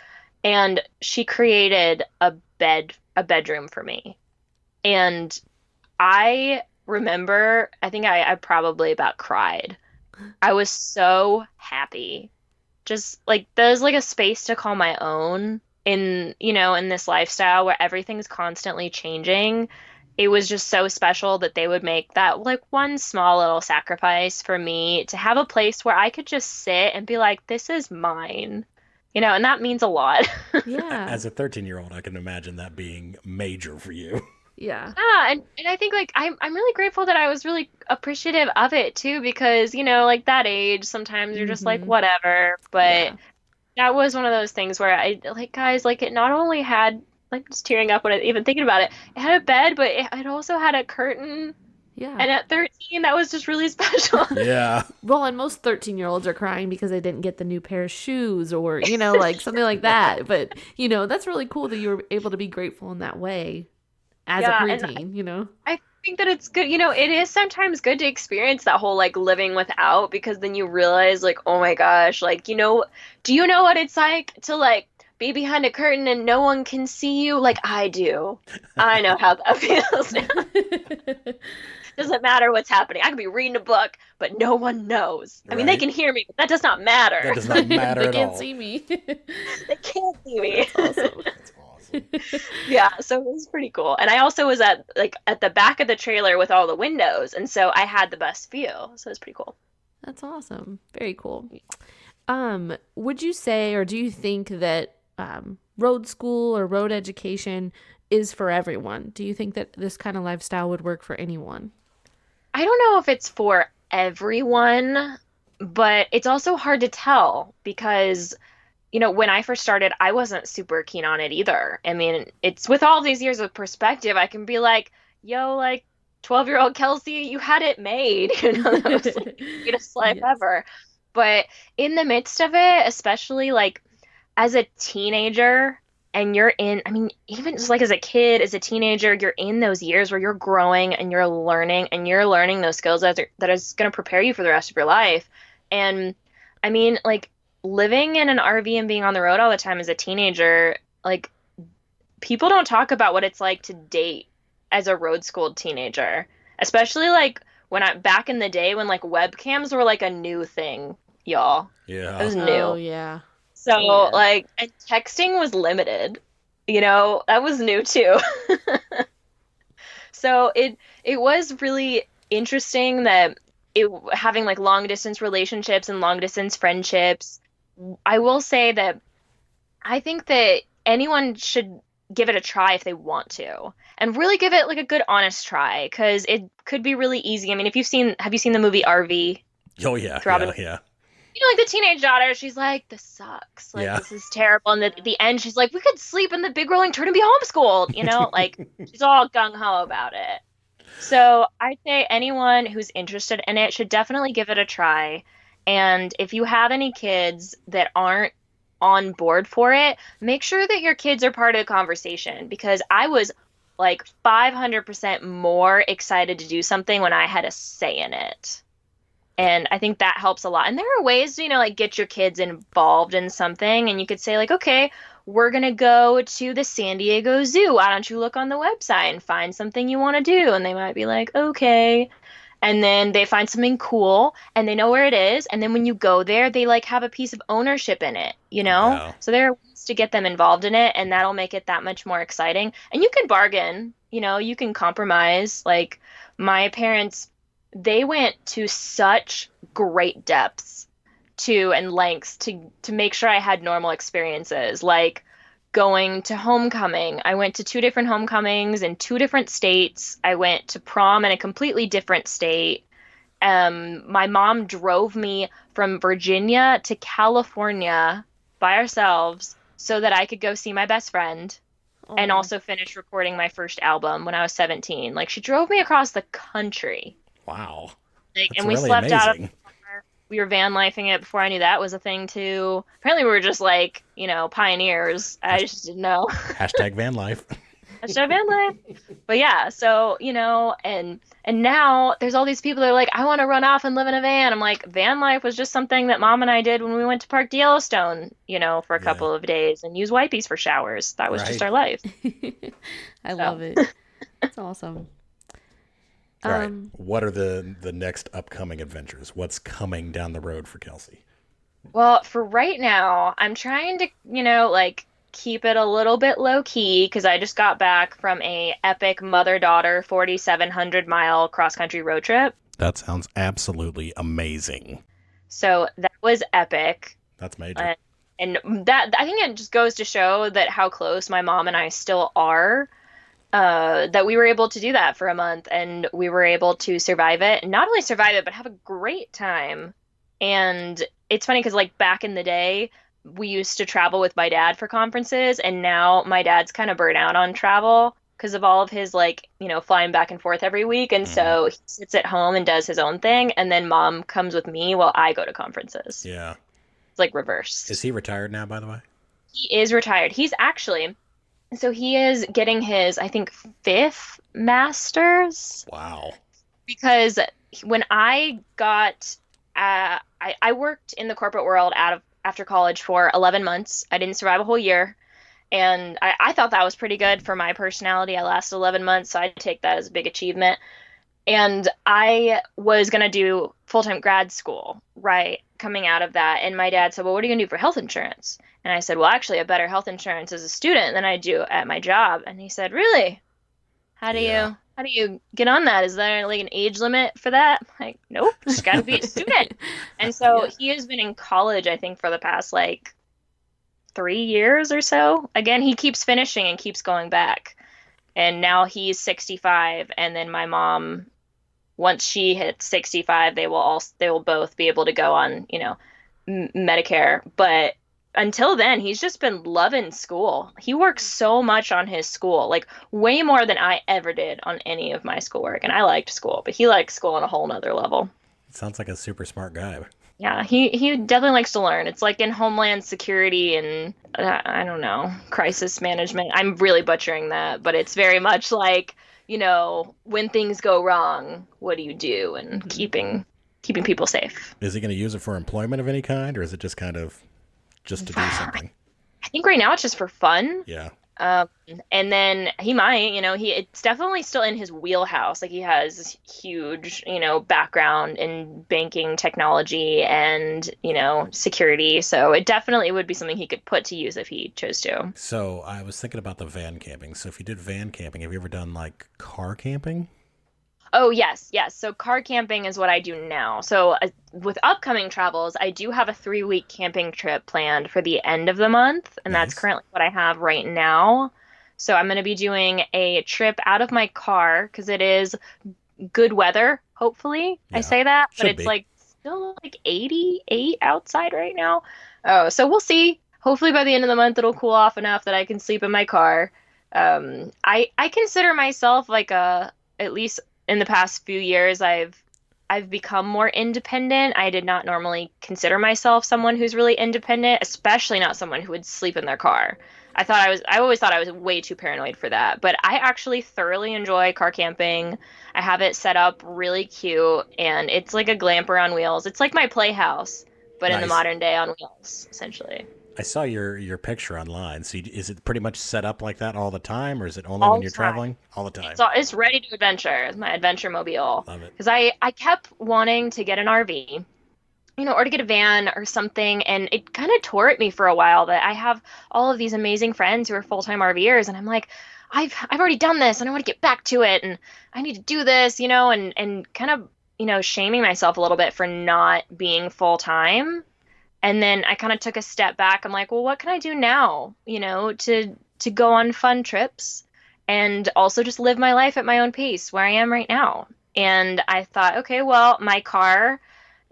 And she created a bedroom for me. And I remember, I think I probably about cried. I was so happy. Just like there's like a space to call my own in this lifestyle where everything's constantly changing. It was just so special that they would make that like one small little sacrifice for me to have a place where I could just sit and be like, this is mine, and that means a lot. Yeah. As a 13-year-old, I can imagine that being major for you. Yeah. Yeah, and I think like I'm really grateful that I was really appreciative of it too, because like that age sometimes you're just like whatever, but that was one of those things where I like, guys, like it not only had, like just tearing up when I even thinking about it, it had a bed, but it also had a curtain. Yeah. And at 13, that was just really special. Yeah. Well, and most 13-year-olds are crying because they didn't get the new pair of shoes or, like something like that. But, that's really cool that you were able to be grateful in that way as a preteen, I think that it's good. It is sometimes good to experience that whole like living without, because then you realize like, oh my gosh, like, do you know what it's like to like be behind a curtain and no one can see you? Like I do. I know how that feels now. Doesn't matter what's happening. I could be reading a book, but no one knows. I mean, they can hear me, but that does not matter. That does not matter at all. They can't see me. They can't see me. That's awesome. That's awesome. Yeah, so it was pretty cool. And I also was at the back of the trailer with all the windows, and so I had the best view. So it was pretty cool. That's awesome. Very cool. Would you say, or do you think that road school or road education is for everyone? Do you think that this kind of lifestyle would work for anyone? I don't know if it's for everyone, but it's also hard to tell because, when I first started, I wasn't super keen on it either. I mean, it's with all these years of perspective, I can be like, yo, like 12-year-old Kelsey, you had it made. That was like the greatest life ever. But in the midst of it, especially like as a teenager, and you're in, I mean, even just like as a kid, as a teenager, you're in those years where you're growing and you're learning those skills that is going to prepare you for the rest of your life. And I mean, like living in an RV and being on the road all the time as a teenager, like people don't talk about what it's like to date as a road schooled teenager, especially like back in the day when like webcams were like a new thing, y'all. Yeah. It was new. Oh, yeah. So like, and texting was limited, that was new too. So it was really interesting that having like long distance relationships and long distance friendships. I will say that I think that anyone should give it a try if they want to, and really give it like a good honest try, because it could be really easy. I mean, have you seen the movie RV? Oh yeah. Yeah. Like the teenage daughter, she's like, this sucks. Like, this is terrible. And at the end, she's like, we could sleep in the big rolling chair and be homeschooled, like she's all gung-ho about it. So I'd say anyone who's interested in it should definitely give it a try. And if you have any kids that aren't on board for it, make sure that your kids are part of the conversation, because I was like 500% more excited to do something when I had a say in it. And I think that helps a lot. And there are ways to, like get your kids involved in something. And you could say like, okay, we're going to go to the San Diego Zoo. Why don't you look on the website and find something you want to do? And they might be like, okay. And then they find something cool and they know where it is. And then when you go there, they like have a piece of ownership in it, Yeah. So there are ways to get them involved in it, and that'll make it that much more exciting. And you can bargain, you can compromise. Like my parents, they went to such great depths and lengths to make sure I had normal experiences. Like going to homecoming. I went to 2 different homecomings in 2 different states. I went to prom in a completely different state. My mom drove me from Virginia to California by ourselves so that I could go see my best friend and also finish recording my first album when I was 17. Like she drove me across the country. Wow. Like, That's and we really slept out of amazing. we were van lifing it before I knew that was a thing too. Apparently we were just like, pioneers. I just didn't know. Hashtag van life. Hashtag van life. But yeah, so, and now there's all these people that are like, I want to run off and live in a van. I'm like, van life was just something that mom and I did when we went to Park de Yellowstone, for a couple of days and use wipes for showers. That was just our life. I love it. That's awesome. All right. What are the next upcoming adventures? What's coming down the road for Kelsey? Well, for right now, I'm trying to, keep it a little bit low key because I just got back from a epic mother-daughter 4,700-mile cross-country road trip. That sounds absolutely amazing. So that was epic. That's major. And that, I think it just goes to show that how close my mom and I still are. That we were able to do that for a month and we were able to survive it. And not only survive it, but have a great time. And it's funny because like back in the day, we used to travel with my dad for conferences. And now my dad's kind of burnt out on travel because of all of his flying back and forth every week. And so he sits at home and does his own thing. And then mom comes with me while I go to conferences. Yeah. It's like reversed. Is he retired now, by the way? He is retired. So he is getting his, I think, 5th master's. Wow. Because when I got, I worked in the corporate world after college for 11 months. I didn't survive a whole year. And I thought that was pretty good for my personality. I lasted 11 months, so I'd take that as a big achievement. And I was going to do full-time grad school, right, coming out of that. And my dad said, well, what are you going to do for health insurance? And I said, well, actually, I have better health insurance as a student than I do at my job. And he said, really? How do you get on that? Is there like an age limit for that? I'm like, nope, just got to be a student. And so he has been in college, I think, for the past 3 years or so. Again, he keeps finishing and keeps going back. And now he's 65. And then my mom, once she hits 65, they will both be able to go on, Medicare. But until then, he's just been loving school. He works so much on his school, like way more than I ever did on any of my schoolwork. And I liked school, but he likes school on a whole nother level. Sounds like a super smart guy. Yeah, he definitely likes to learn. It's like in Homeland Security and, I don't know, crisis management. I'm really butchering that, but it's very much like, when things go wrong, what do you do? And keeping people safe. Is he going to use it for employment of any kind, or is it just kind of just to do something? I think right now it's just for fun. Yeah. And then he might, it's definitely still in his wheelhouse. Like he has this huge, background in banking technology and, security. So it definitely would be something he could put to use if he chose to. So I was thinking about the van camping. So if you did van camping, have you ever done car camping? Oh, yes. So car camping is what I do now. So with upcoming travels, I do have a 3-week camping trip planned for the end of the month. And that's currently what I have right now. So I'm going to be doing a trip out of my car because it is good weather, hopefully. Yeah, I say that, but it's still 88 outside right now. Oh, so we'll see. Hopefully by the end of the month, it'll cool off enough that I can sleep in my car. I consider myself at least in the past few years, I've I've become more independent. I did not normally consider myself someone who's really independent, especially not someone who would sleep in their car. I always thought I was way too paranoid for that. But I actually thoroughly enjoy car camping. I have it set up really cute, and it's like a glamper on wheels. It's like my playhouse, but in the Nice. modern day on wheels, essentially. I saw your picture online. So is it pretty much set up like that all the time, or is it only All when the you're time. traveling? All the time. It's ready to adventure. It's my adventure mobile. Love it. Because I kept wanting to get an RV, or to get a van or something. And it kind of tore at me for a while that I have all of these amazing friends who are full-time RVers. And I'm like, I've already done this and I want to get back to it. And I need to do this, and kind of, shaming myself a little bit for not being full-time. And then I kind of took a step back. I'm like, well, what can I do now, to go on fun trips and also just live my life at my own pace where I am right now. And I thought, okay, well, my car,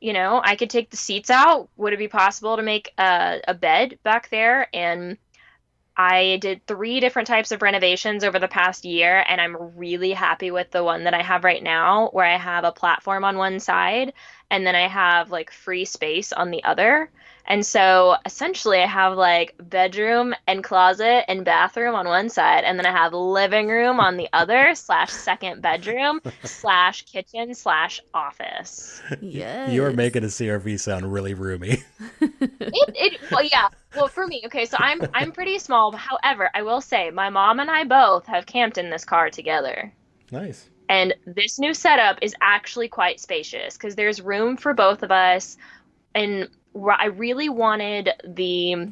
I could take the seats out. Would it be possible to make a bed back there? And I did 3 different types of renovations over the past year, and I'm really happy with the one that I have right now, where I have a platform on one side and then I have like free space on the other. And so essentially I have like bedroom and closet and bathroom on one side, and then I have living room on the other / second bedroom / kitchen / office. Yes. You are making a CRV sound really roomy. Well, yeah. Well, for me, okay, so I'm pretty small. However, I will say my mom and I both have camped in this car together. Nice. And this new setup is actually quite spacious because there's room for both of us. And I really wanted the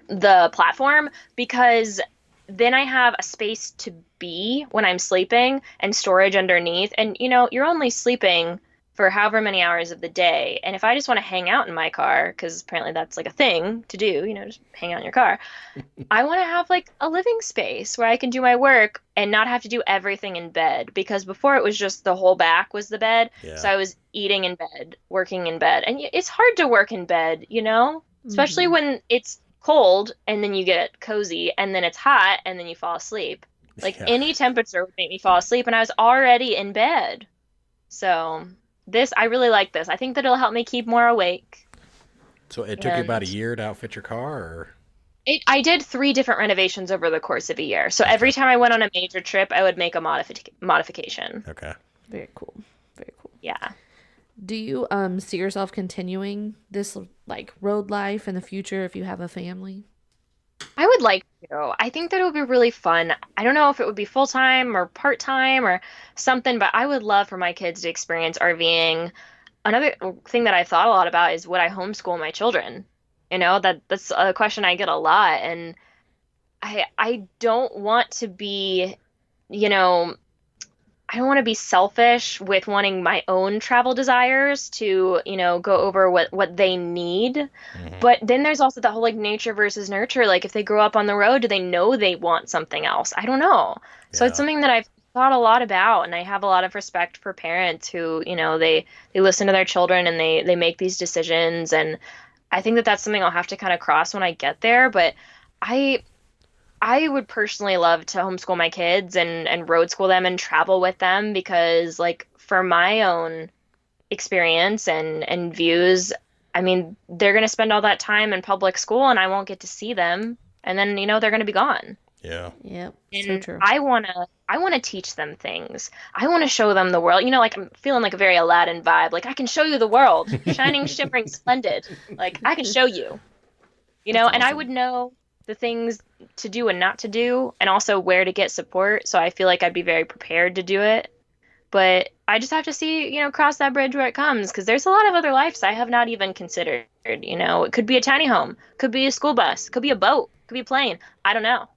platform because then I have a space to be when I'm sleeping and storage underneath. And, you're only sleeping for however many hours of the day. And if I just want to hang out in my car, because apparently that's like a thing to do, just hang out in your car, I want to have like a living space where I can do my work and not have to do everything in bed. Because before it was just the whole back was the bed. Yeah. So I was eating in bed, working in bed. And it's hard to work in bed, especially when it's cold and then you get cozy and then it's hot and then you fall asleep. Like any temperature would make me fall asleep, and I was already in bed. So I really like this. I think that it'll help me keep more awake. So it took you about a year to outfit your car, or? I did 3 different renovations over the course of a year. So every time I went on a major trip, I would make a modification. Okay. Very cool. Very cool. Yeah. Do you see yourself continuing this like road life in the future if you have a family? I would like to. I think that it would be really fun. I don't know if it would be full-time or part-time or something, but I would love for my kids to experience RVing. Another thing that I thought a lot about is, would I homeschool my children? That's a question I get a lot. And I don't want to be, I don't want to be selfish with wanting my own travel desires to, go over what they need. Mm-hmm. But then there's also the whole like nature versus nurture. Like if they grow up on the road, do they know they want something else? I don't know. Yeah. So it's something that I've thought a lot about, and I have a lot of respect for parents who, they listen to their children and they make these decisions. And I think that that's something I'll have to kind of cross when I get there. But I would personally love to homeschool my kids and road school them and travel with them, because like for my own experience and views, I mean, they're going to spend all that time in public school and I won't get to see them. And then, they're going to be gone. Yeah. Yep. And so true. I want to teach them things. I want to show them the world. Like I'm feeling like a very Aladdin vibe. Like I can show you the world, shining, shimmering, splendid. Like I can show you, and awesome. I would know the things to do and not to do, and also where to get support. So I feel like I'd be very prepared to do it. But I just have to see, cross that bridge where it comes, because there's a lot of other lives I have not even considered. It could be a tiny home, could be a school bus, could be a boat, could be a plane. I don't know.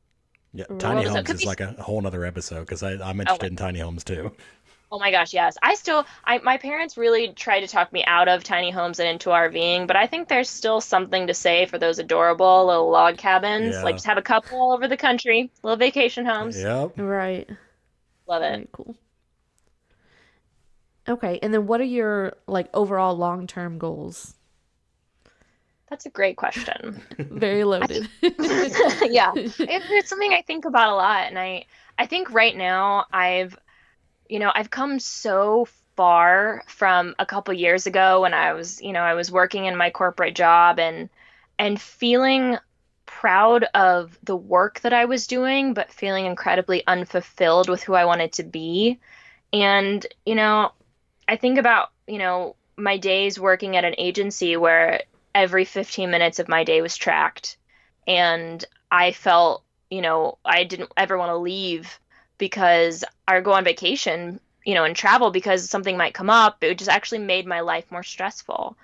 Yeah, tiny homes is like a whole other episode, because I'm interested in tiny homes too. Oh my gosh, yes. My parents really tried to talk me out of tiny homes and into RVing, but I think there's still something to say for those adorable little log cabins. Yeah. Like just have a couple all over the country, little vacation homes. Yep. Right. Love it. Very cool. Okay, and then what are your like overall long-term goals? That's a great question. Very loaded. Yeah. It's something I think about a lot, and I think right now I've come so far from a couple years ago when I was working in my corporate job and feeling proud of the work that I was doing, but feeling incredibly unfulfilled with who I wanted to be. And, I think about, my days working at an agency where every 15 minutes of my day was tracked. And I felt, I didn't ever want to leave because or go on vacation, and travel because something might come up. It just actually made my life more stressful.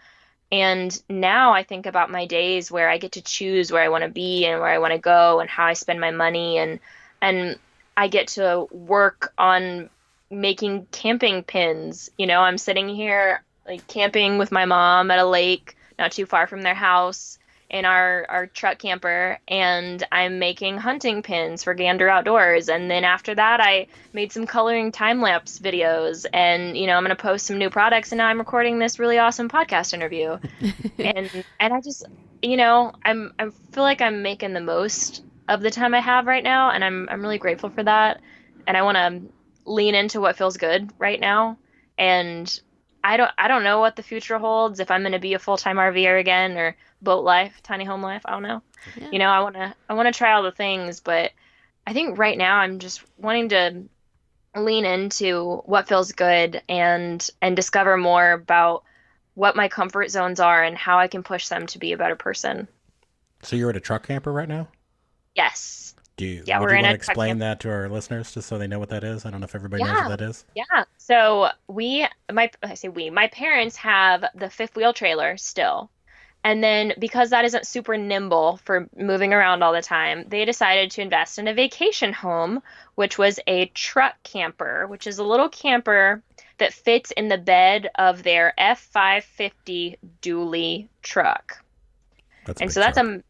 And now I think about my days where I get to choose where I want to be and where I want to go and how I spend my money and I get to work on making camping pins. I'm sitting here like camping with my mom at a lake not too far from their house in our truck camper, and I'm making hunting pins for Gander Outdoors. And then after that, I made some coloring time-lapse videos, and I'm going to post some new products, and now I'm recording this really awesome podcast interview. and I just, I feel like I'm making the most of the time I have right now, and I'm really grateful for that. And I want to lean into what feels good right now. And I don't know what the future holds, if I'm going to be a full-time RVer again or boat life, tiny home life. I don't know. Yeah. I want to try all the things, but I think right now I'm just wanting to lean into what feels good and discover more about what my comfort zones are and how I can push them to be a better person. So you're at a truck camper right now? Yes. Would you we're want in to a truck explain camper. that to our listeners just so they know what that is? I don't know if everybody knows what that is. Yeah. So my parents have the fifth wheel trailer still. And then because that isn't super nimble for moving around all the time, they decided to invest in a vacation home, which was a truck camper, which is a little camper that fits in the bed of their F550 dually truck. That's a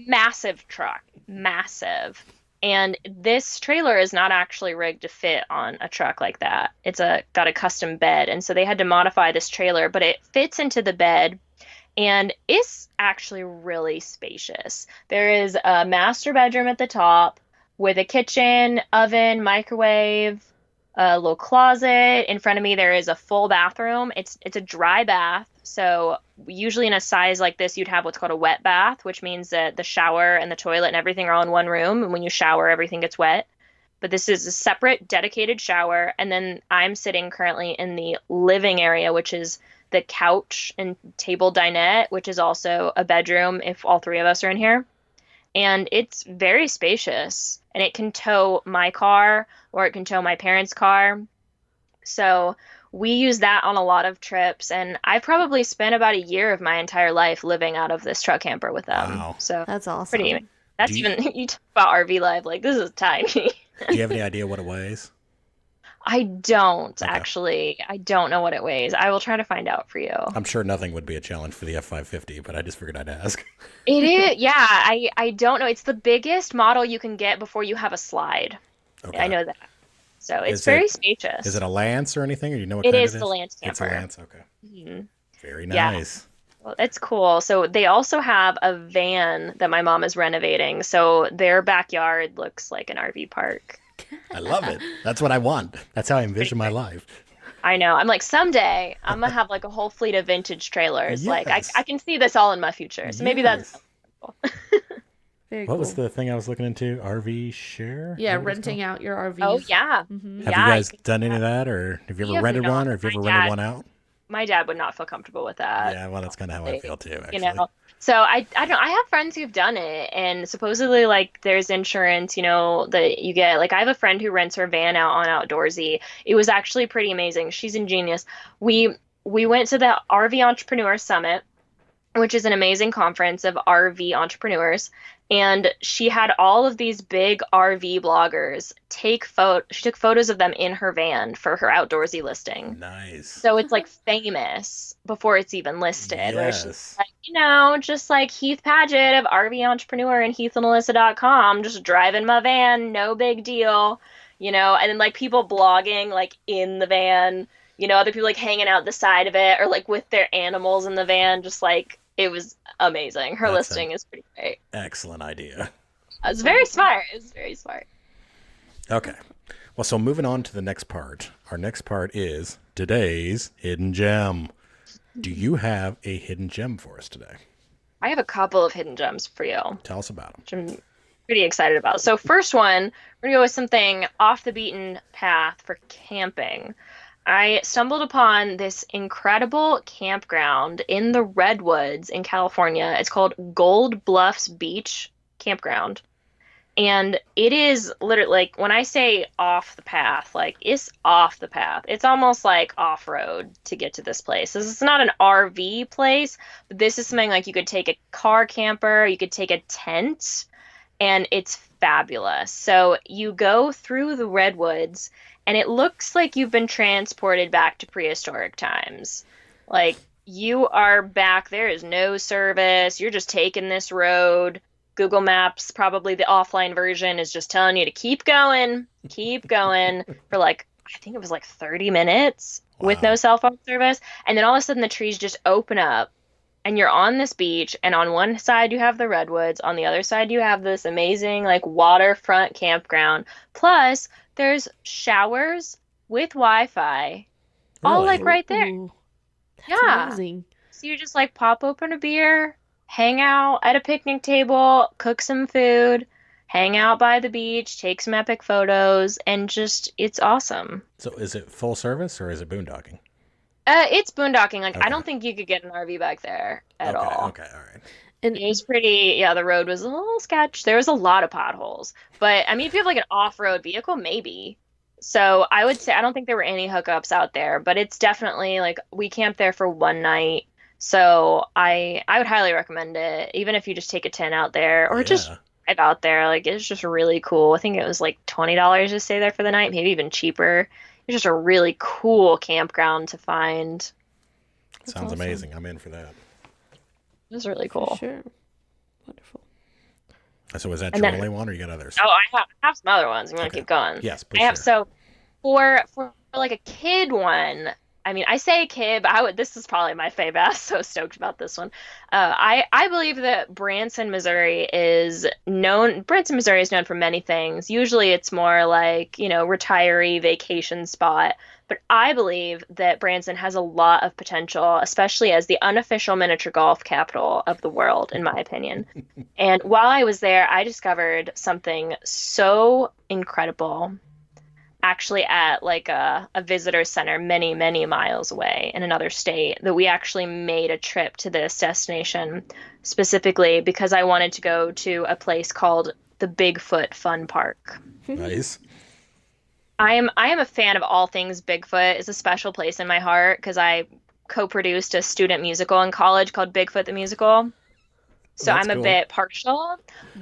massive truck, massive. And this trailer is not actually rigged to fit on a truck like that. It's got a custom bed. And so they had to modify this trailer, but it fits into the bed and it's actually really spacious. There is a master bedroom at the top with a kitchen, oven, microwave, a little closet. In front of me, there is a full bathroom. It's a dry bath. So usually in a size like this, you'd have what's called a wet bath, which means that the shower and the toilet and everything are all in one room. And when you shower, everything gets wet. But this is a separate dedicated shower. And then I'm sitting currently in the living area, which is the couch and table dinette, which is also a bedroom if all three of us are in here. And it's very spacious, and it can tow my car or it can tow my parents' car. So we use that on a lot of trips, and I probably spent about a year of my entire life living out of this truck camper with them. Wow. So That's awesome. pretty. That's you talk about RV life, like this is tiny. Do you have any idea what it weighs? I don't actually. I don't know what it weighs. I will try to find out for you. I'm sure nothing would be a challenge for the F550, but I just figured I'd ask. It is, yeah. I don't know. It's the biggest model you can get before you have a slide. Okay. I know that. So it's very spacious. Is it a Lance or anything? Or do you know what it kind is? It is the Lance camper. It's a Lance. Okay. Mm-hmm. Very nice. Yeah. Well, it's cool. So they also have a van that my mom is renovating. So their backyard looks like an RV park. I love it. That's what I want. That's how I envision my life. I know. I'm like, someday I'm going to have like a whole fleet of vintage trailers. Yes. Like I can see this all in my future. So maybe that's Very What cool. was the thing I was looking into? RV share? Yeah, Is that what it's renting called? out your RVs. Oh, yeah. Mm-hmm. Have Yeah, you guys done any of that, or have you We ever have rented not. one, or have you ever rented one out? My dad would not feel comfortable with that. Yeah, well, that's kind of how I feel too, actually. You know, so I don't, I have friends who've done it, and supposedly like there's insurance, that you get. Like I have a friend who rents her van out on Outdoorsy. It was actually pretty amazing. She's ingenious. We went to the RV Entrepreneur Summit, which is an amazing conference of RV entrepreneurs. And she had all of these big RV bloggers she took photos of them in her van for her Outdoorsy listing. Nice. So it's like famous before it's even listed. Where Yes. she's like, just like Heath Paget of RV Entrepreneur and heathandalyssa.com, just driving my van, no big deal, and then like people blogging like in the van, other people like hanging out the side of it or like with their animals in the van, just like it was amazing. Her listing is pretty great. Excellent idea. It's very smart. It's very smart. Okay. Well, so moving on to the next part. Our next part is today's hidden gem. Do you have a hidden gem for us today? I have a couple of hidden gems for you, Tell us about them. which I'm pretty excited about. So first one, we're gonna go with something off the beaten path for camping. I stumbled upon this incredible campground in the Redwoods in California. It's called Gold Bluffs Beach Campground. And it is literally like when I say off the path, like it's off the path. It's almost like off road to get to this place. This is not an RV place, but this is something like you could take a car camper, you could take a tent, and it's fabulous. So you go through the redwoods, and it looks like you've been transported back to prehistoric times. Like you are back, there is no service, you're just taking this road. Google Maps, probably the offline version, is just telling you to keep going for like, I think it was like 30 minutes with no cell phone service. And then all of a sudden the trees just open up and you're on this beach. And on one side you have the redwoods. On the other side you have this amazing like waterfront campground. Plus there's showers with Wi-Fi all like right there. Ooh, that's Yeah. amazing. So you just like pop open a beer, hang out at a picnic table, cook some food, hang out by the beach, take some epic photos, and just, it's awesome. So is it full service or is it boondocking? It's boondocking. Like, Okay. I don't think you could get an RV back there at all. Okay, all right. And It was pretty, yeah, the road was a little sketch. There was a lot of potholes. But, I mean, if you have like an off-road vehicle, maybe. So I would say, I don't think there were any hookups out there, but it's definitely like, we camped there for one night. So I would highly recommend it, even if you just take a tent out there or just Yeah. drive out there. Like it's just really cool. I think it was like $20 to stay there for the night, maybe even cheaper. It's just a really cool campground to find. Sounds awesome. amazing. I'm in for that. It was really for cool. sure. Wonderful. So is that And your then- only one or you got others? Oh, I have some other ones. You want to Okay. keep going? Yes, I please. have share. so for like a kid one. I mean, I say kid, but this is probably my favorite. I was so stoked about this one. I believe that Branson, Missouri is known for many things. Usually it's more like, retiree vacation spot. But I believe that Branson has a lot of potential, especially as the unofficial miniature golf capital of the world, in my opinion. And while I was there, I discovered something so incredible. Actually at like a visitor center many, many miles away in another state, that we actually made a trip to this destination specifically because I wanted to go to a place called the Bigfoot Fun Park. Nice. I am a fan of all things Bigfoot. It's a special place in my heart because I co-produced a student musical in college called Bigfoot the Musical. So That's I'm a cool. bit partial,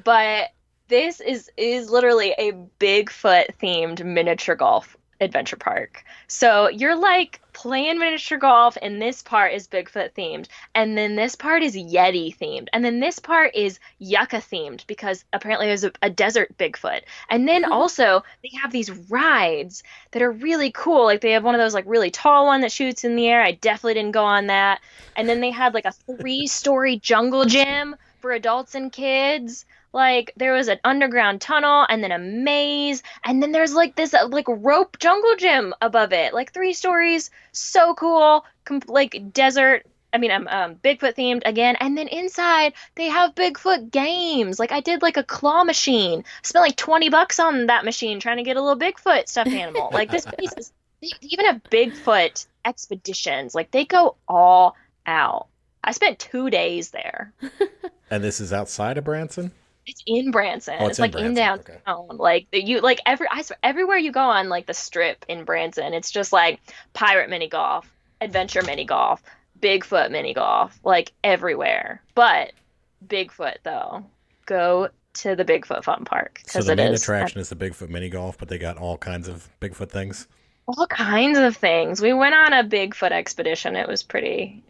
but this is literally a Bigfoot themed miniature golf adventure park. So you're like playing miniature golf, and this part is Bigfoot themed, and then this part is Yeti themed, and then this part is Yucca themed because apparently there's a desert Bigfoot. And then also they have these rides that are really cool. Like they have one of those like really tall one that shoots in the air. I definitely didn't go on that. And then they had like a 3-story jungle gym for adults and kids. Like there was an underground tunnel and then a maze, and then there's like this like rope jungle gym above it, like 3 stories. So cool. Like desert. I mean, Bigfoot themed again. And then inside they have Bigfoot games. Like I did like a claw machine. Spent like $20 on that machine trying to get a little Bigfoot stuffed animal. Like this place is. They even have Bigfoot expeditions. Like they go all out. I spent 2 days there. And this is outside of Branson? It's in Branson. Oh, it's in like in Branson. downtown. Okay. Like you like everywhere you go on like the strip in Branson, it's just like pirate mini golf, adventure mini golf, Bigfoot mini golf, like everywhere. But Bigfoot though, go to the Bigfoot Fun Park So because the it main is attraction is the Bigfoot mini golf, but they got all kinds of Bigfoot things. all kinds of things. We went on a Bigfoot expedition. It was pretty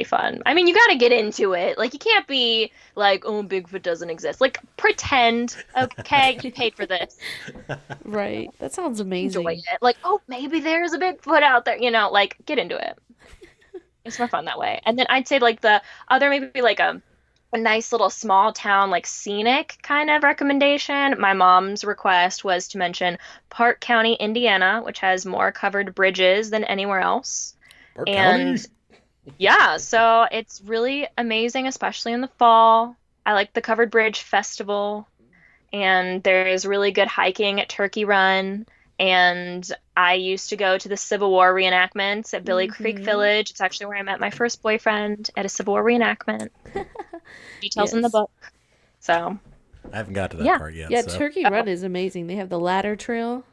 fun. I mean, you got to get into it. Like you can't be like, "Oh, Bigfoot doesn't exist." Like pretend, okay, you paid for this. Right. That sounds amazing. Enjoy it. Like, "Oh, maybe there's a Bigfoot out there." Like get into it. It's more fun that way. And then I'd say like the other maybe like a a nice little small town, like scenic kind of recommendation, my mom's request was to mention Park County, Indiana, which has more covered bridges than anywhere else. Park And County. yeah, so it's really amazing, especially in the fall. I like the Covered Bridge Festival, and there's really good hiking at Turkey Run. And I used to go to the Civil War reenactments at Billy Creek Village. It's actually where I met my first boyfriend at a Civil War reenactment. Details in the Yes. book. So, I haven't got to that Yeah. part yet. Yeah, so. Turkey Run is amazing. They have the ladder trail.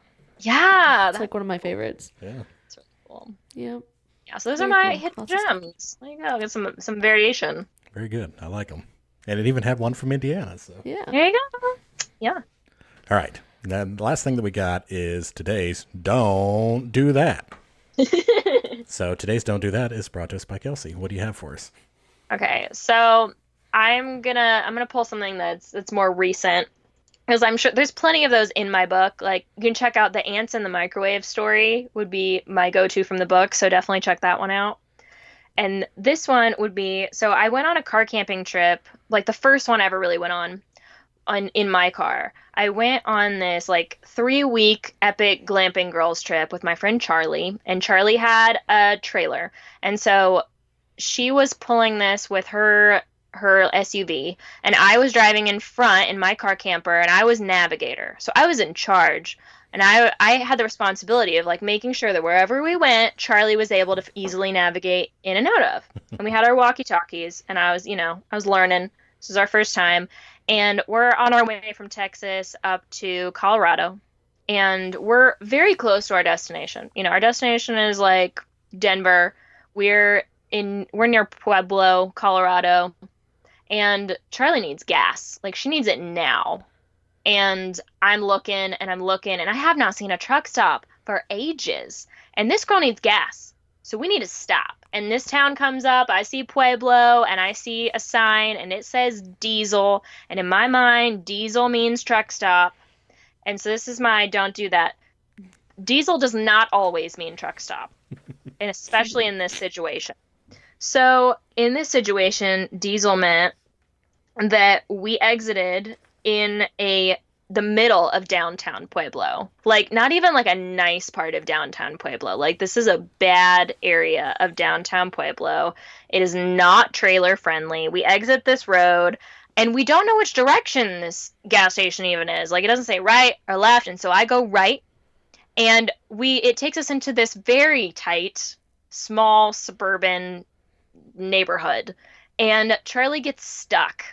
yeah, It's like one of my favorites. Yeah. that's really cool. Yep. Yeah, so those are Very my cool. hidden Lots of stuff. gems. There you go. Get some variation. Very good. I like them. And it even had one from Indiana. So. Yeah. There you go. Yeah. All right. Then the last thing that we got is today's Don't Do That. So today's Don't Do That is brought to us by Kelsey. What do you have for us? Okay, so I'm gonna pull something that's more recent because I'm sure there's plenty of those in my book. Like you can check out the ants in the microwave story would be my go-to from the book, so definitely check that one out. And this one would be so I went on a car camping trip, like the first one I ever really went on in my car. I went on this like 3-week epic glamping girls trip with my friend Charlie, and Charlie had a trailer. And so she was pulling this with her SUV, and I was driving in front in my car camper, and I was navigator. So I was in charge. And I had the responsibility of like making sure that wherever we went, Charlie was able to easily navigate in and out of. And we had our walkie-talkies, and I was learning. This was our first time. And we're on our way from Texas up to Colorado. And we're very close to our destination. Our destination is like Denver. We're near Pueblo, Colorado. And Charlie needs gas. Like she needs it now. And I'm looking, and I have not seen a truck stop for ages. And this girl needs gas. So we need to stop. And this town comes up, I see Pueblo, and I see a sign, and it says diesel. And in my mind, diesel means truck stop. And so this is my don't do that. Diesel does not always mean truck stop, and especially in this situation. So in this situation, diesel meant that we exited in the middle of downtown Pueblo. Like not even like a nice part of downtown Pueblo. Like this is a bad area of downtown Pueblo. It is not trailer friendly. We exit this road and we don't know which direction this gas station even is. Like it doesn't say right or left, and so I go right, and it takes us into this very tight, small suburban neighborhood, and Charlie gets stuck,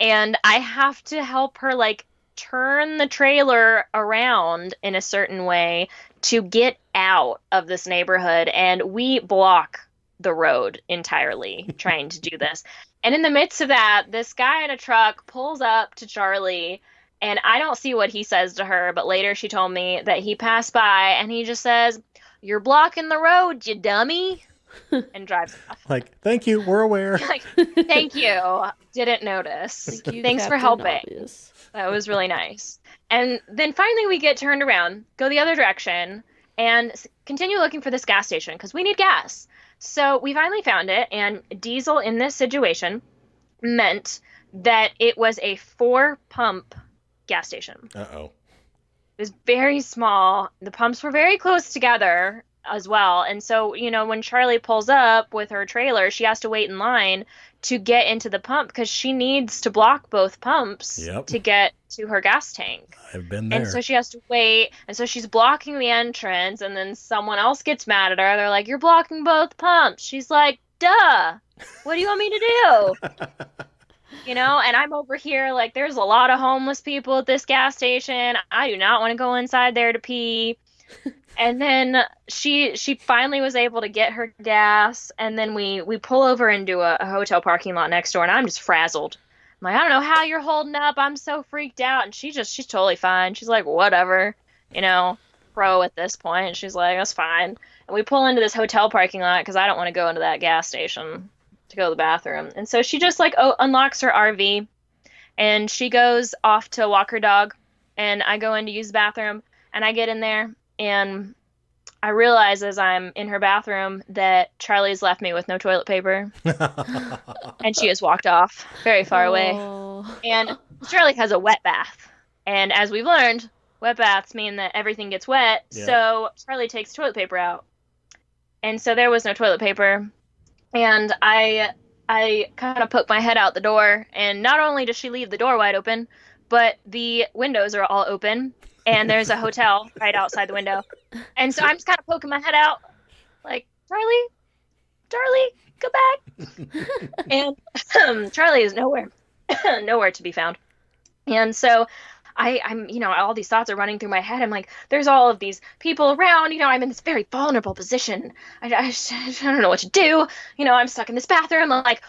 and I have to help her like turn the trailer around in a certain way to get out of this neighborhood, and we block the road entirely trying to do this. And in the midst of that, this guy in a truck pulls up to Charlie, and I don't see what he says to her, but later she told me that he passed by and he just says, "You're blocking the road, you dummy," and drives off. Like, thank you, we're aware. Like, thank you. Didn't notice. Thank you, Thanks for Captain helping. Obvious. That was really nice. And then finally we get turned around, go the other direction, and continue looking for this gas station because we need gas. So we finally found it, and diesel in this situation meant that it was a 4-pump gas station. Uh-oh. It was very small. The pumps were very close together as well. And so, when Charlie pulls up with her trailer, she has to wait in line to get into the pump because she needs to block both pumps to get to her gas tank. I've been there. And so she has to wait. And so she's blocking the entrance, and then someone else gets mad at her. They're like, "You're blocking both pumps." She's like, "Duh. What do you want me to do?" And I'm over here like, there's a lot of homeless people at this gas station. I do not want to go inside there to pee. And then she finally was able to get her gas, and then we pull over into a hotel parking lot next door, and I'm just frazzled. I'm like, "I don't know how you're holding up. I'm so freaked out." And she's totally fine. She's like, "Whatever, pro at this point." She's like, "That's fine." And we pull into this hotel parking lot because I don't want to go into that gas station to go to the bathroom. And so she just like unlocks her RV, and she goes off to walk her dog, and I go in to use the bathroom, and I get in there, and I realize as I'm in her bathroom that Charlie's left me with no toilet paper, and she has walked off very far away. Oh. And Charlie has a wet bath. And as we've learned, wet baths mean that everything gets wet. Yeah. So Charlie takes toilet paper out. And so there was no toilet paper. And I kind of poke my head out the door. And not only does she leave the door wide open, but the windows are all open. And there's a hotel right outside the window. And so I'm just kind of poking my head out like, Charlie, go back. And Charlie is nowhere to be found. And so I'm, all these thoughts are running through my head. I'm like, there's all of these people around, I'm in this very vulnerable position. I don't know what to do. I'm stuck in this bathroom. I'm like,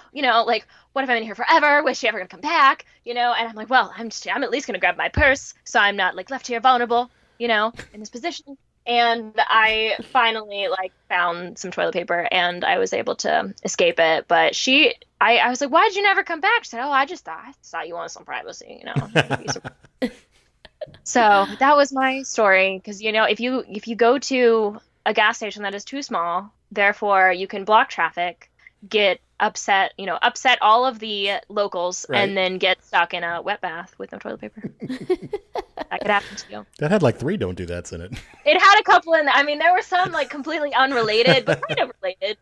what if I'm in here forever? Was she ever going to come back? And I'm like, well, I'm at least going to grab my purse. So I'm not left here vulnerable, in this position. And I finally found some toilet paper and I was able to escape it. But I was like, why did you never come back? She said, oh, I thought you wanted some privacy, So that was my story. Because, if you go to a gas station that is too small, therefore you can block traffic, get upset all of the locals, right, and then get stuck in a wet bath with no toilet paper. That could happen to you. That had 3 don't do that's in it. It had a couple in there. I mean, there were some completely unrelated, but kind of related.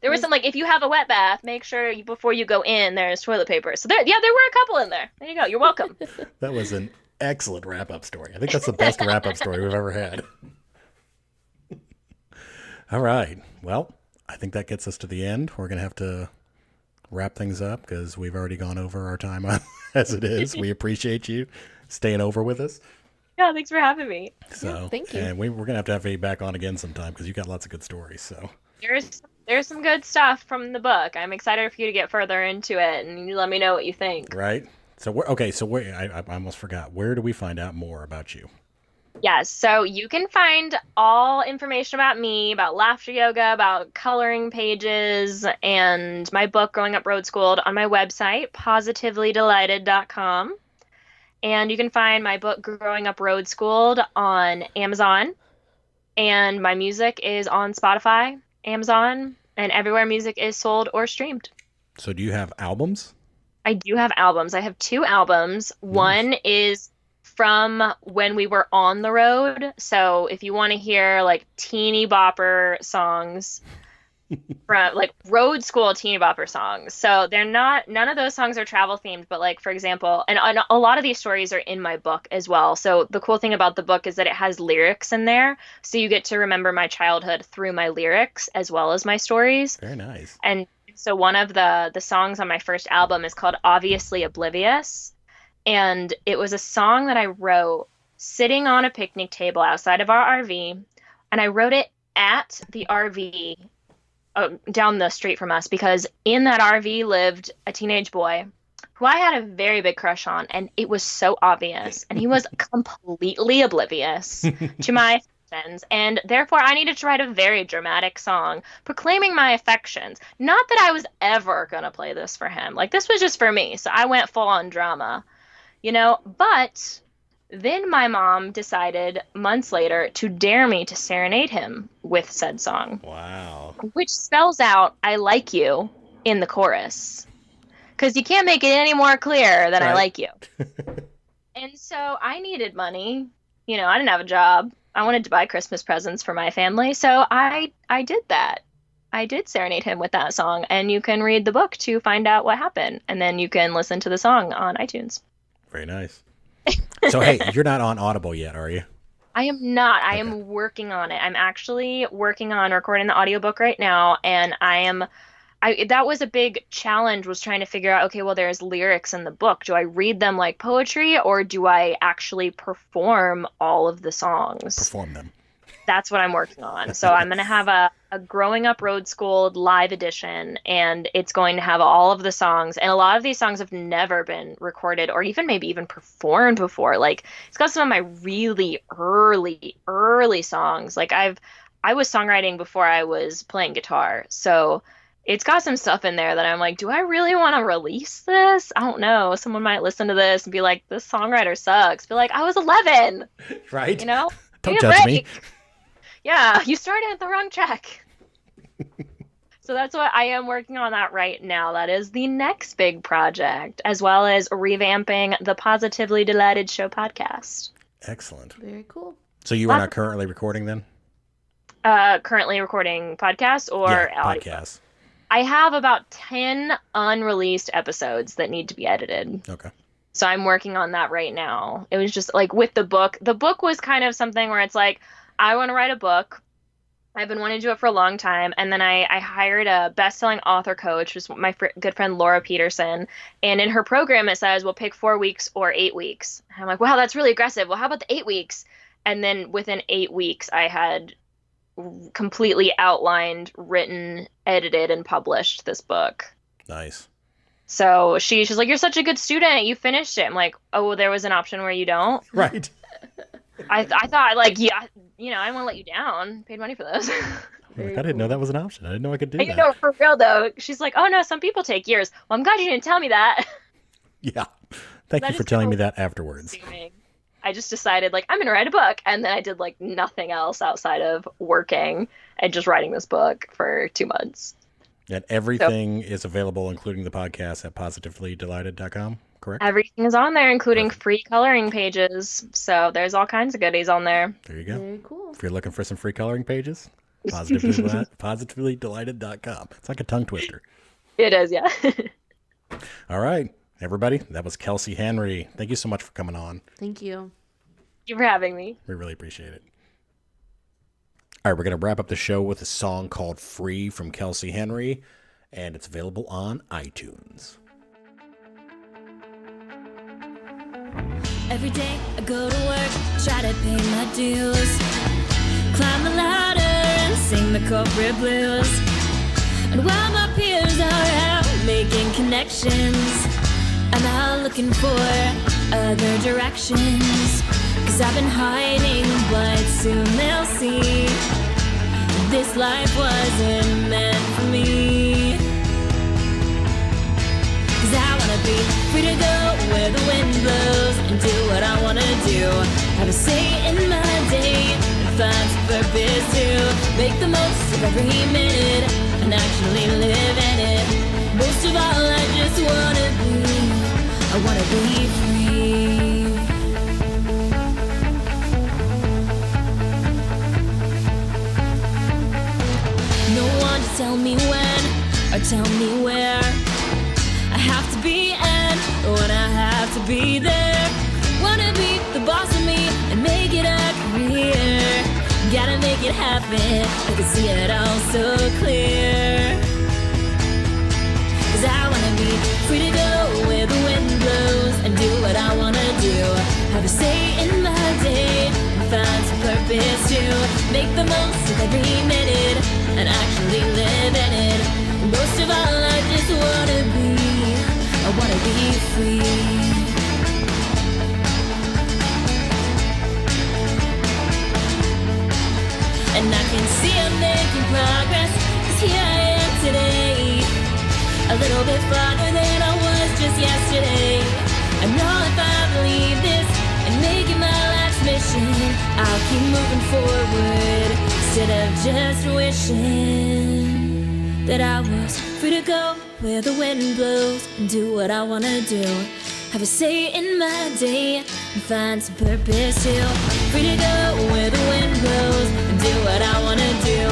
There were some if you have a wet bath, make sure before you go in, there's toilet paper. So there were a couple in there. There you go. You're welcome. That was an excellent wrap-up story. I think that's the best wrap-up story we've ever had. All right. Well, I think that gets us to the end. We're going to have to wrap things up because we've already gone over our time as it is. We appreciate you staying over with us. Yeah, thanks for having me. So, thank you. And we're going to have you back on again sometime because you got lots of good stories. So there's some good stuff from the book. I'm excited for you to get further into it, and you let me know what you think. Right. So I almost forgot. Where do we find out more about you? Yes, so you can find all information about me, about laughter yoga, about coloring pages, and my book, Growing Up Roadschooled, on my website, positivelydelighted.com. And you can find my book, Growing Up Roadschooled, on Amazon. And my music is on Spotify, Amazon, and everywhere music is sold or streamed. So do you have albums? I do have albums. I have 2 albums. Nice. One is from when we were on the road. So if you want to hear teeny bopper songs from road school teeny bopper songs. So none of those songs are travel themed, but for example, and a lot of these stories are in my book as well. So the cool thing about the book is that it has lyrics in there. So you get to remember my childhood through my lyrics as well as my stories. Very nice. And so one of the songs on my first album is called Obviously Oblivious. And it was a song that I wrote sitting on a picnic table outside of our RV. And I wrote it at the RV down the street from us because in that RV lived a teenage boy who I had a very big crush on. And it was so obvious. And he was completely oblivious to my affections. And therefore, I needed to write a very dramatic song proclaiming my affections. Not that I was ever going to play this for him. This was just for me. So I went full on drama. But then my mom decided months later to dare me to serenade him with said song. Wow. Which spells out, I like you in the chorus. Because you can't make it any more clear than I like you. And so I needed money. I didn't have a job. I wanted to buy Christmas presents for my family. So I did that. I did serenade him with that song. And you can read the book to find out what happened. And then you can listen to the song on iTunes. Very nice. So, hey, you're not on Audible yet, are you? I am not. I am working on it. I'm actually working on recording the audiobook right now. And that was a big challenge, was trying to figure out, okay, well, there's lyrics in the book. Do I read them like poetry or do I actually perform all of the songs? Perform them. That's what I'm working on. So I'm going to have a Growing Up Roadschooled live edition, and it's going to have all of the songs. And a lot of these songs have never been recorded or maybe even performed before. It's got some of my really early songs. I was songwriting before I was playing guitar. So it's got some stuff in there that I'm like, do I really want to release this? I don't know. Someone might listen to this and be like, this songwriter sucks. Be like, I was 11. Right. Don't judge me. Yeah, you started at the wrong track. So that's what I am working on that right now. That is the next big project, as well as revamping the Positively Delighted Show podcast. Excellent. Very cool. So you are not currently recording then? Currently recording podcasts or audio? Podcasts. I have about 10 unreleased episodes that need to be edited. Okay. So I'm working on that right now. It was just like with the book. The book was kind of something where it's like, I want to write a book. I've been wanting to do it for a long time. And then I hired a best-selling author coach, which was my good friend Laura Peterson. And in her program, it says, we'll pick 4 weeks or 8 weeks. And I'm like, wow, that's really aggressive. Well, how about the 8 weeks? And then within 8 weeks, I had completely outlined, written, edited, and published this book. Nice. So she's like, you're such a good student. You finished it. I'm like, oh, well, there was an option where you don't. Right. I thought, like, yeah, you know, I don't want to let you down. Paid money for those. Like, I didn't know that was an option. I didn't know I could do You that. know, for real, though. She's like, oh, no, some people take years. Well, I'm glad you didn't tell me that. Yeah. Thank you for telling me that afterwards. I just decided, like, I'm going to write a book. And then I did, like, nothing else outside of working and just writing this book for 2 months. And everything is available, including the podcast, at positivelydelighted.com, correct? Everything is on there, including free coloring pages. So there's all kinds of goodies on there. There you go. Very cool. If you're looking for some free coloring pages, positivelydelighted.com. It's like a tongue twister. It is, yeah. All right, everybody. That was Kelsey Henry. Thank you so much for coming on. Thank you. Thank you for having me. We really appreciate it. All right, we're going to wrap up the show with a song called Free from Kelsey Henry, and it's available on iTunes. Every day I go to work, try to pay my dues, climb the ladder and sing the corporate blues. And while my peers are out making connections, I'm out looking for other directions. 'Cause I've been hiding, but soon they'll see this life wasn't meant for me. 'Cause I wanna be free to go where the wind blows and do what I wanna do. Have a say in my day and find some purpose to make the most of every minute and actually live in it. Most of all, I just wanna be free. No one to tell me when or tell me where I have to be, and when I have to be there. Wanna be the boss of me and make it a career. Gotta make it happen, I can see it all so clear. 'Cause I wanna be free to go where the wind blows and do what I wanna do. Have a say in my day and find some purpose to make the most of every minute and actually live in it. Most of all, I just wanna be free. And I can see I'm making progress, 'cause here I am today, a little bit farther than I was just yesterday. I know if I believe this and make it my life's mission, I'll keep moving forward instead of just wishing that I was free to go where the wind blows and do what I wanna do. Have a say in my day and find some purpose too. Free to go where the wind blows and do what I wanna do.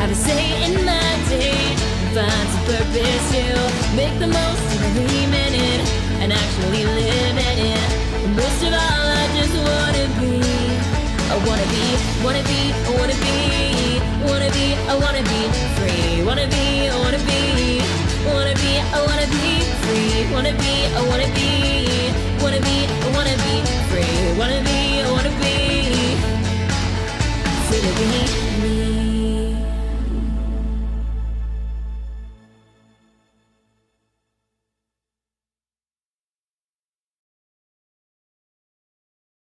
Have a say in my day and find some purpose too. Make the most of every minute and actually live in it. And most of all, I just wanna be. I wanna be free. Wanna be, I wanna be free. Wanna be, I wanna be free. Wanna be, I wanna be free to be me.